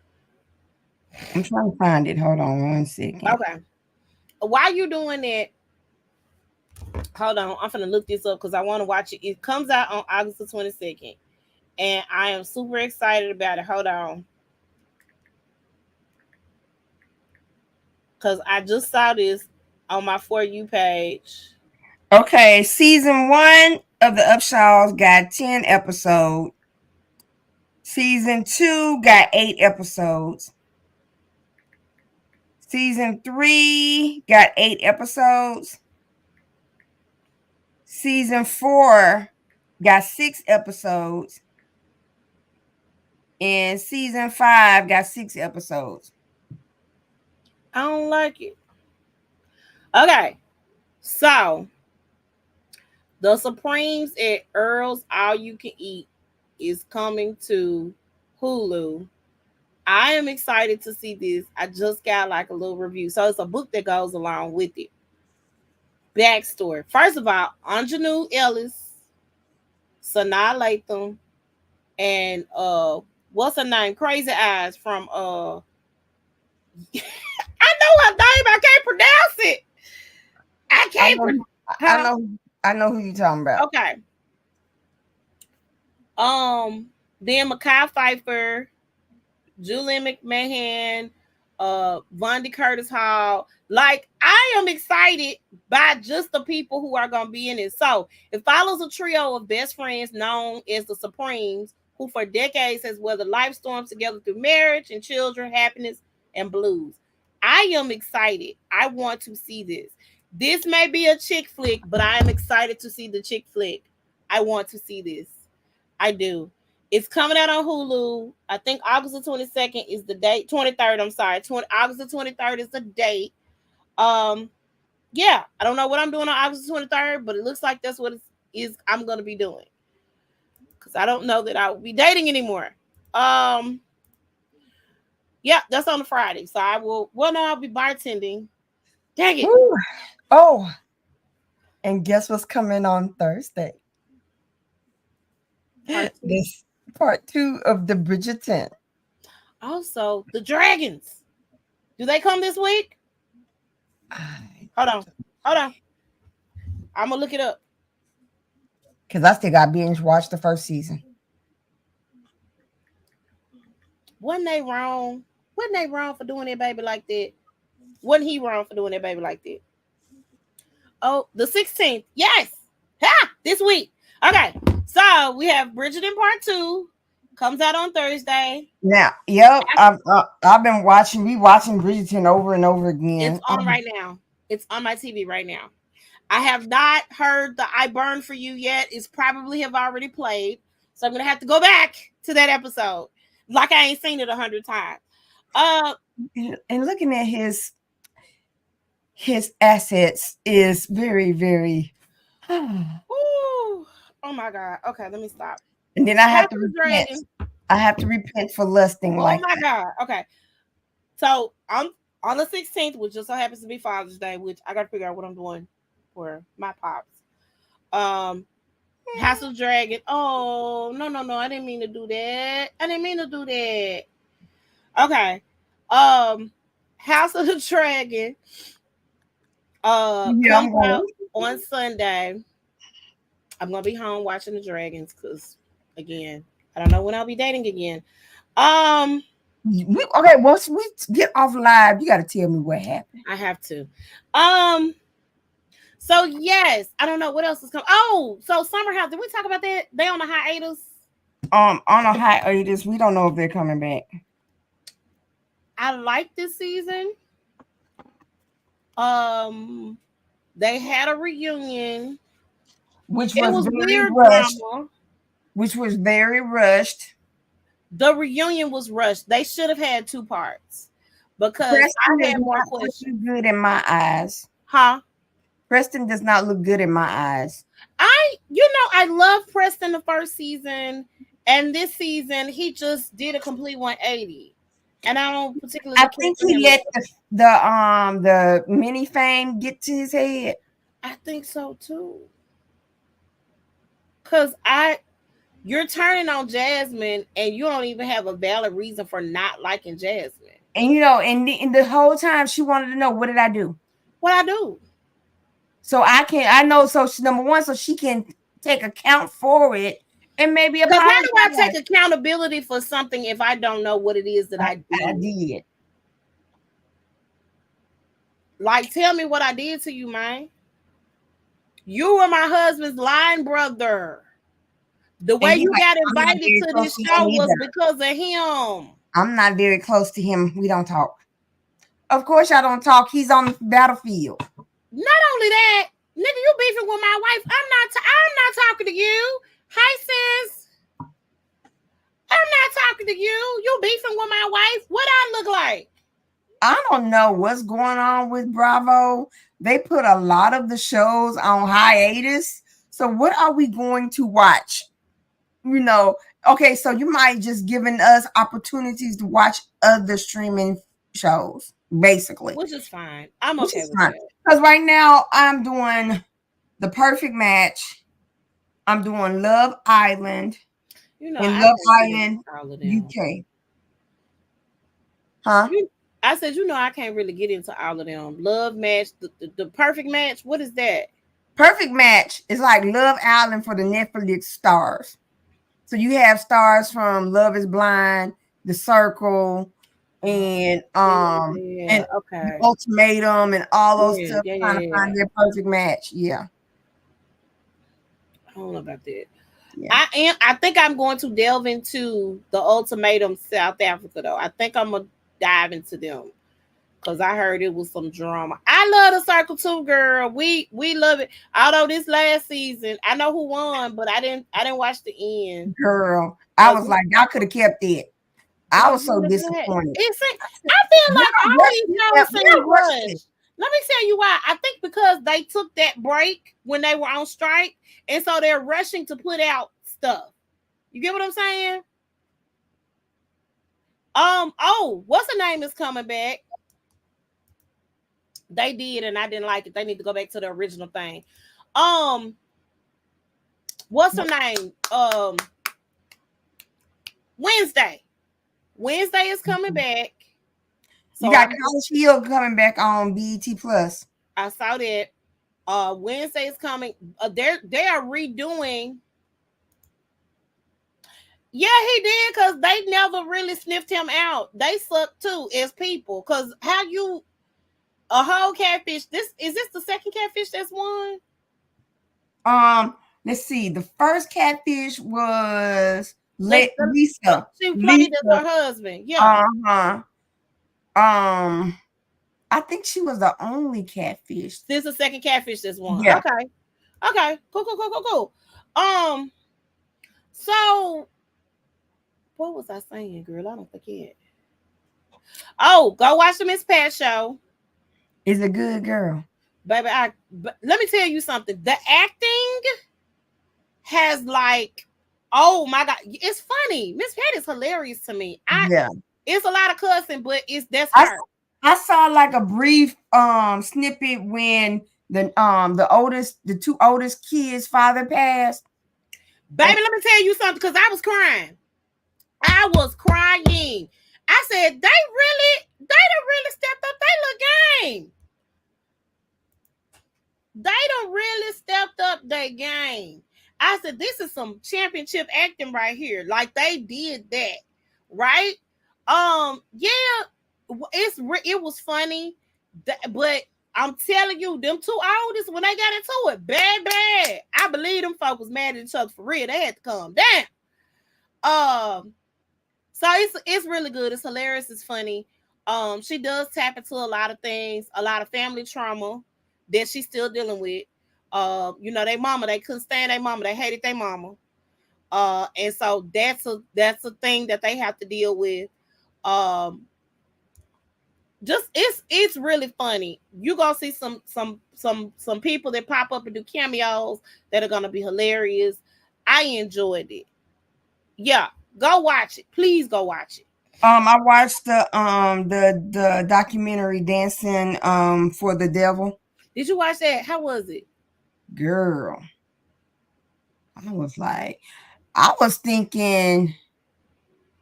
I'm trying to find it. Hold on 1 second. Okay. While you doing that, hold on. I'm gonna look this up because I want to watch it. It comes out on August the 22nd. And I am super excited about it. Hold on. Because I just saw this on my For You page. Okay, season 1 of the Upshaws got 10 episodes. Season 2 got 8 episodes. Season 3 got 8 episodes. Season 4 got 6 episodes. And season 5 got 6 episodes. I don't like it. Okay. So, The Supremes at Earl's All You Can Eat is coming to Hulu. I am excited to see this. I just got like a little review. So, it's a book that goes along with it. Backstory. First of all, Anjanou Ellis, Sanaa Lathan, and what's her name? Crazy Eyes from I know her name. I can't pronounce it. I I can't know, pronounce. I Huh? know, I know who you're talking about. Okay. Then Mekhi Phifer, Julian McMahon, Vondi Curtis Hall. Like, I am excited by just the people who are gonna be in it. So it follows a trio of best friends known as the Supremes, who for decades has weathered life storms together through marriage and children, happiness, and blues. I am excited. I want to see this. This may be a chick flick, but I am excited to see the chick flick. I want to see this. I do. It's coming out on Hulu. I think August the 22nd is the date. 23rd, I'm sorry. August the 23rd is the date. Um, yeah, I don't know what I'm doing on August the 23rd, but it looks like that's what it is I'm gonna be doing. Because I don't know that I will be dating anymore. Um, yeah, that's on a Friday. So I will no, I'll be bartending. Dang it. Ooh. Oh, and guess what's coming on Thursday? Part 2. This part 2 of the Bridgerton. Also, the dragons. Do they come this week? Hold on. Hold on. I'm gonna look it up. Because I still got binge watch the first season. Wasn't they wrong? Wasn't they wrong for doing that baby like that? Wasn't he wrong for doing that baby like that? Oh, the 16th. Yes. Ha! This week. Okay. So we have Bridgerton Part 2 Comes out on Thursday. Now, yep, I've been watching, rewatching Bridgerton over and over It's again. on right now. It's on my TV right now. I have not heard the I Burn for You yet. It's probably have already played. So I'm gonna have to go back to that episode. Like I ain't seen it 100 times. Uh And looking at his assets is very, very. And ooh, oh my god. Okay, let me stop. then I House have to of the repent. Dragon. I have to repent for lusting Oh like my that. god. Okay. So I'm on the 16th, which just so happens to be Father's Day, which I gotta figure out what I'm doing for my pops. Um House of Dragon. Oh, no, no, no. I didn't mean to do that. I didn't mean to do that. Okay. Um, House of the Dragon Yeah, comes I'm going. out on Sunday. I'm gonna be home watching the Dragons because again, I don't know when I'll be dating again. Um, Okay, once we get off live, you got to tell me what happened. I have to. Um, so yes, I don't know what else is coming. Oh, so Summer House, did we talk about that? They on the hiatus. On a hiatus, we don't know if they're coming back. I like this season. Um, they had a reunion. Which It was was very weird rushed. drama. Which was very rushed. The reunion was rushed. They should have had two parts because Preston I does had more not questions. look good in my eyes. Huh? Preston does not look good in my eyes. I love Preston the first season, and this season he just did a complete 180, and I don't particularly I care think for he him. let the mini fame get to his head. I think so too, cause you're turning on Jasmine, and you don't even have a valid reason for not liking Jasmine. And and the whole time she wanted to know, what did I do? What I do? So I know, so she, number one, so she can take account for it and maybe Because how do I take apologize. accountability for something if I don't know what it is that I I did? did. Like, tell me what I did to you, man. You were my husband's line brother. The way And he you like, got I'm not invited very to close this to show him was either. because of him. I'm not very close to him. We don't talk. Of course, I don't talk. He's on the battlefield. Not only that, nigga, you beefing with my wife. I'm not talking to you. Hi, sis. I'm not talking to you. You beefing with my wife. What I look like? I don't know what's going on with Bravo. They put a lot of the shows on hiatus. So what are we going to watch? Okay, so you might just giving us opportunities to watch other streaming shows, basically. Which is fine. I'm Which okay is with fine. that. Because right now I'm doing The Perfect Match. I'm doing Love Island and I Love can't get into Island all of them. UK. Huh? I said, I can't really get into all of them. Love match, the perfect match. What is that? Perfect Match is like Love Island for the Netflix stars. So you have stars from Love is Blind, The Circle, and Yeah. and The Okay. Ultimatum and all those Yeah. stuff, Yeah. Yeah. trying to Yeah. find their perfect match. Yeah. I don't know about that. Yeah. I think I'm going to delve into the Ultimatum South Africa though. I think I'm gonna dive into them because I heard it was some drama. I love the Circle too, girl. We love it. Although this last season, I know who won, but I didn't watch the end. Girl, I was like, y'all could have kept it. I was so disappointed. I feel like all these shows seem Y'all rushed it. rushed. Let me tell you why. I think because they took that break when they were on strike, and so they're rushing to put out stuff. You get what I'm saying? Oh, what's the name is coming back? They did, and I didn't like it. They need to go back to the original thing. Um, what's her name? Wednesday. Wednesday is coming back. You got College Hill coming back on BET Plus. I saw that. Wednesday is coming. They are redoing. Yeah, he did because they never really sniffed him out. They suck too as people. Because how you a whole catfish? This the second catfish that's won? Let's see. The first catfish was Lisa. She played as Lisa. her husband. Yeah. Uh-huh. Um, I think she was the only catfish. This is the second catfish that's won. Yeah. Okay. Okay. Cool, cool, cool, cool, cool. Um, so what was I saying, girl? I don't forget. Oh, go watch the Miss Pat show. Is a good girl. Baby, let me tell you something. The acting has like, oh my god, it's funny. Miss Pat is hilarious to me. Yeah. It's a lot of cussing, but that's I her. I saw like a brief snippet when the oldest the two oldest kids' father passed. And Baby, let me tell you something, because I was crying. I was crying. I said, they done really stepped up their little game. They done really stepped up their game. I said, this is some championship acting right here. Like they did that, right? Yeah, it was funny, but I'm telling you, them two oldest, when they got into it, bad. I believe them folk was mad at each other for real. They had to calm down. So it's really good. It's hilarious. It's funny. She does tap into a lot of things, a lot of family trauma that she's still dealing with. Their mama, they couldn't stand their mama. They hated their mama. And so that's a thing that they have to deal with. Um, just it's really funny. You gonna see some people that pop up and do cameos that are gonna be hilarious. I enjoyed it. Yeah, go watch it. Please go watch it. I watched the documentary Dancing for the Devil. Did you watch that? How was it? Girl, I was like, I was thinking,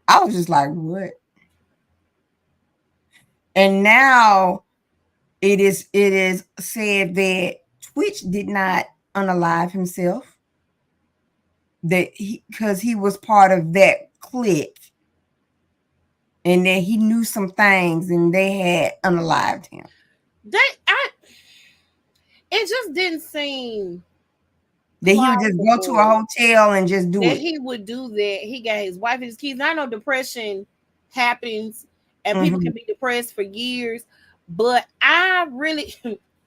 I was just like, what? And now it is said that Twitch did not unalive himself. That because he was part of that clique, and that he knew some things, and they had unalived him. It just didn't seem That he would just go to a plausible hotel and just do that it. he would do that. He got his wife and his kids. And I know depression happens and people Mm-hmm. can be depressed for years, but I really,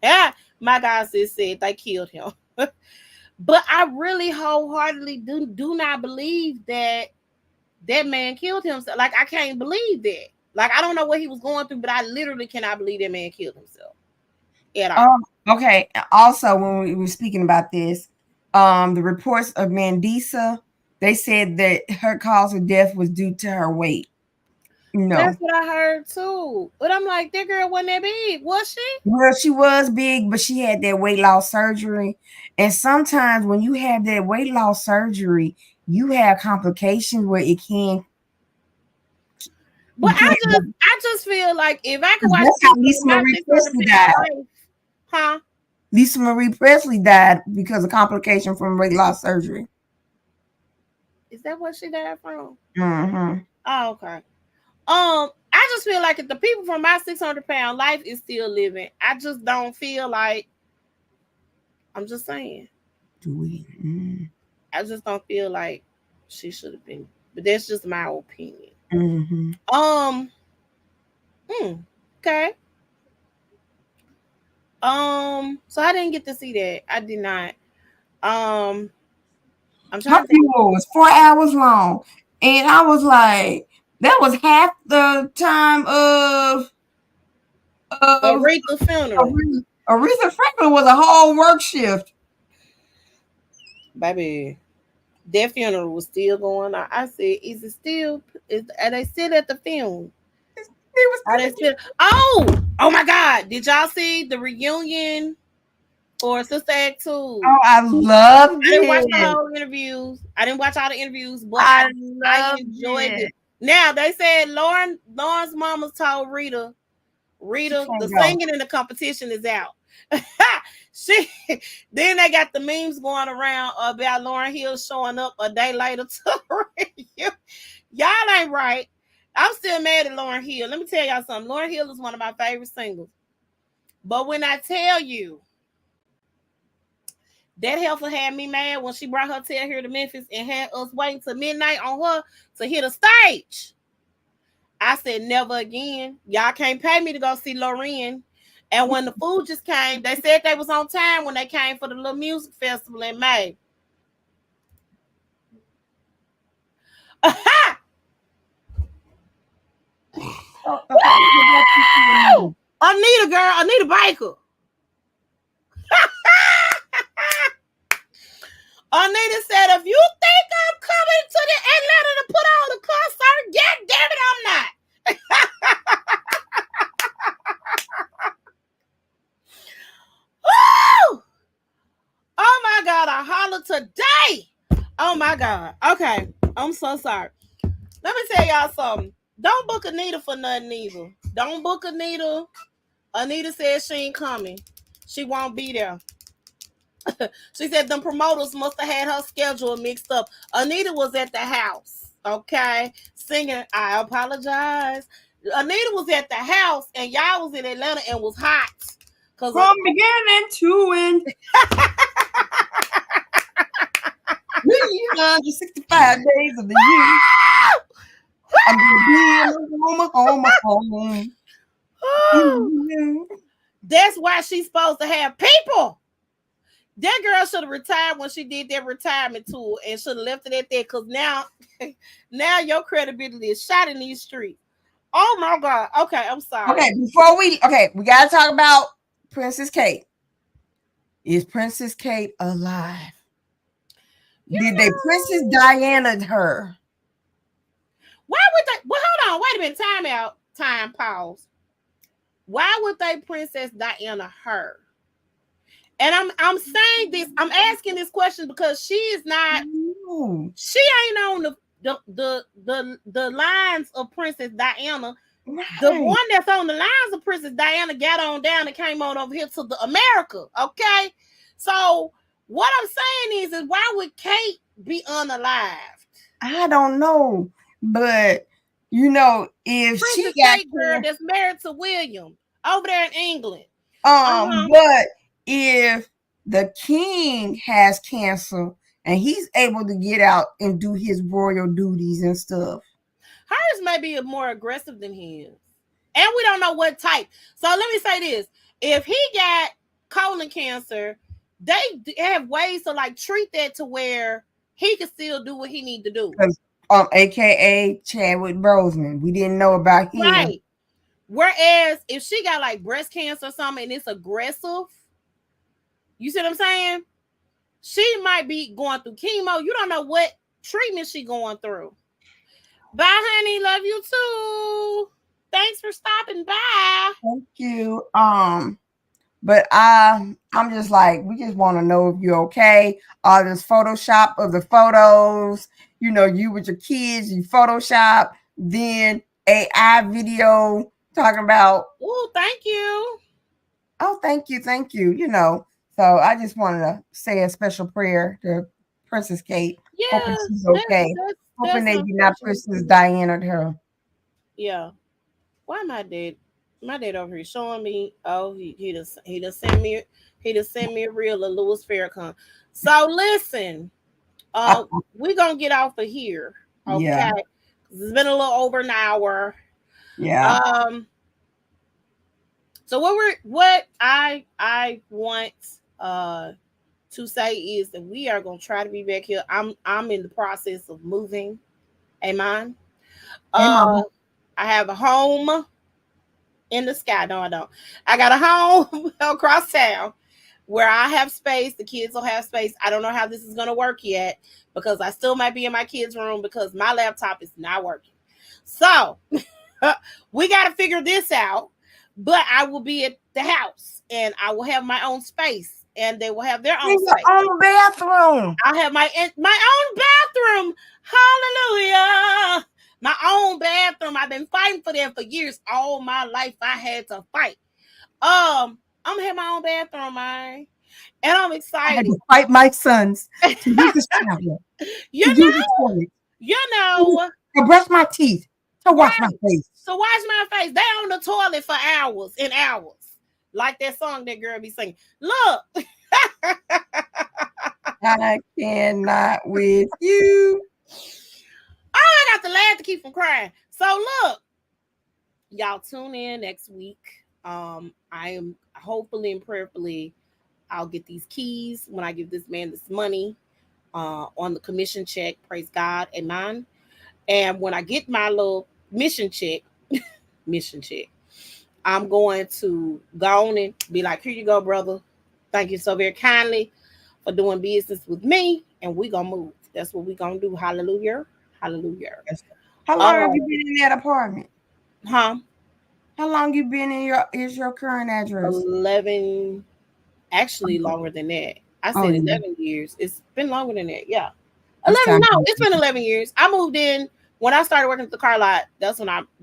yeah, my God said they killed him. But I really wholeheartedly do not believe that man killed himself. Like, I can't believe that. Like, I don't know what he was going through, but I literally cannot believe that man killed himself at all. Okay. Also, when we were speaking about this, the reports of Mandisa, they said that her cause of death was due to her weight. That's No. what I heard too. But I'm like, that girl wasn't that big, was she? Well, she was big, but she had that weight loss surgery. And sometimes when you have that weight loss surgery, you have complications where But you can't. I just feel like if I could watch That's how Lisa my Marie 600 Presley died. pound life, huh? Lisa Marie Presley died because of complication from weight loss surgery. Is that what she died from? Mm-hmm. Oh, okay. I just feel like if the people from my 600-pound life is still living, I just don't feel like. I'm just saying. Do we? Mm-hmm. I just don't feel like she should have been. But that's just my opinion. Mm-hmm. Um. Okay. So I didn't get to see that. I did not. Um. I'm Her trying to think. funeral was 4 hours long, and I was like, that was half the time of Aretha funeral. Aretha Franklin was a whole work shift. Baby, their funeral was still going on. I said, "Is it still? Are they still at the funeral? It was Are they still? Oh my God! Did y'all see the reunion for Sister Act 2? Oh, I loved I didn't watch the it. whole interviews. I didn't watch all the interviews, but I I loved enjoyed it. it. Now they said Lauren's mama told Rita, She the can't go. singing in the competition is out. she then they got the memes going around about Lauren Hill showing up a day later to the reunion. Y'all ain't right. I'm still mad at Lauren Hill. Let me tell y'all something. Lauren Hill is one of my favorite singles. But when I tell you That heifer had me mad when she brought her tail here to Memphis and had us waiting till midnight on her to hit a stage. I said, never again. Y'all can't pay me to go see Lorraine. And when the food just came, they said they was on time when they came for the little music festival in May. Oh, okay. Anita, girl, Anita Baker. Anita said, if you think I'm coming to the Atlanta to put on the concert, God damn it, I'm not. Woo! Oh my God, I holler today. Oh my God. Okay, I'm so sorry. Let me tell y'all something. Don't book Anita for nothing either. Don't book Anita. Anita said she ain't coming. She won't be there. She said them promoters must have had her schedule mixed up. Anita was at the house, okay, singing I Apologize. Anita was at the house and y'all was in Atlanta and was hot. From beginning to end. 365 days of the year. I'm gonna be home. That's why she's supposed to have people. That girl should have retired when she did that retirement tour and should have left it at that, because now, now your credibility is shot in these streets. Oh my God. Okay, I'm sorry. Okay, we gotta talk about Princess Kate. Is Princess Kate alive? Did they Princess Diana her? Why would they? Well, hold on. Wait a minute. Time out. Time pause. Why would they Princess Diana her? And I'm saying this. I'm asking this question because she is not. She ain't on the lines of Princess Diana. Right. The one that's on the lines of Princess Diana got on down and came on over here to the America. Okay, so what I'm saying is why would Kate be unalived? I don't know, but you know, if Princess she got Kate girl that's married to William over there in England. But if the king has cancer and he's able to get out and do his royal duties and stuff, hers may be more aggressive than his, and we don't know what type. So let me say this: if he got colon cancer, they have ways to like treat that to where he can still do what he need to do. AKA Chadwick Boseman, we didn't know about him. Right. Whereas if she got like breast cancer or something and it's aggressive, you see what I'm saying? She might be going through chemo. You don't know what treatment she going through. Bye, honey. Love you too. Thanks for stopping by. Thank you. But I'm just like, we just want to know if you're okay. All this Photoshop of the photos, you know, you with your kids, you Photoshop, then AI video talking about. Oh, thank you. Oh, thank you. You know, so I just wanted to say a special prayer to Princess Kate. Yeah, hoping she's okay. Hoping they did not Princess Diana her. Yeah. Why my dad? My dad over here showing me. Oh, he just sent me a reel of Louis Farrakhan. So listen, we're gonna get off of here. Okay. Yeah. It's been a little over an hour. Yeah. So what I want to say is that we are gonna try to be back here. I'm in the process of moving. Amen. I have a home in the sky. No, I don't. I got a home across town where I have space. The kids will have space. I don't know how this is going to work yet because I still might be in my kids' room because my laptop is not working. So we got to figure this out. But I will be at the house and I will have my own space and they will have their own space. Your own bathroom. I'll have my own bathroom. Hallelujah. My own bathroom. I've been fighting for that for years. All my life I had to fight. I'm gonna have my own bathroom, man. And I'm excited. I had to fight my sons to use the shower. You know. To brush my teeth. To wash my face. To wash my face. They on the toilet for hours and hours. Like that song that girl be singing. Look. I cannot with you. I got to laugh to keep from crying. So look, y'all tune in next week. I am hopefully and prayerfully I'll get these keys when I give this man this money on the commission check. Praise God, amen. And when I get my little mission check, I'm going to go on and be like, here you go, brother. Thank you so very kindly for doing business with me. And we gonna move. That's what we gonna do. Hallelujah. Hallelujah. How All long have you right. been in that apartment? Huh? How long you been in your current address? 11, actually longer than that. I Oh said yeah, 11 years. It's been longer than that. Yeah. it's 11, time. no, it's been 11 years. I moved in when I started working at the car lot.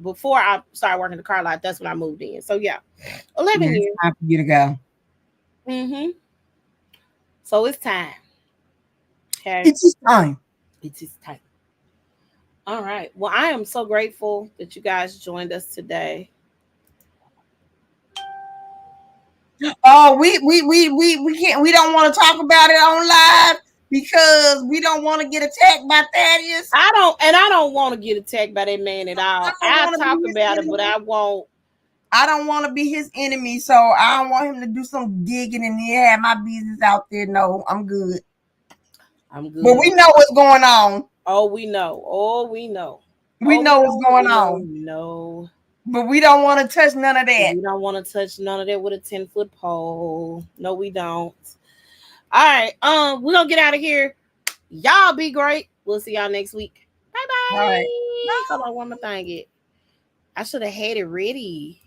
Before I started working at the car lot, that's when I moved in. So yeah, Yeah, 11 it's years. time for you to go. Mm-hmm. So it's time. Okay. It's just time. It is time. All right. Well, I am so grateful that you guys joined us today. Oh, we can't. We don't want to talk about it on live because we don't want to get attacked by Thaddeus. I don't want to get attacked by that man at I all. don't I want to talk be his about it, but enemy. I won't. I don't want to be his enemy, so I don't want him to do some digging and then have my business out there. No, I'm good. I'm But good. we know what's going on. Oh, we know. Oh, we know. We Oh, we know what's know. going We know. on. We know. But we don't want to touch none of that. We don't want to touch none of that with a 10-foot pole. No, we don't. All right. We're gonna get out of here. Y'all be great. We'll see y'all next week. Bye All right. bye. Hold on, one more thing. I should have had it ready.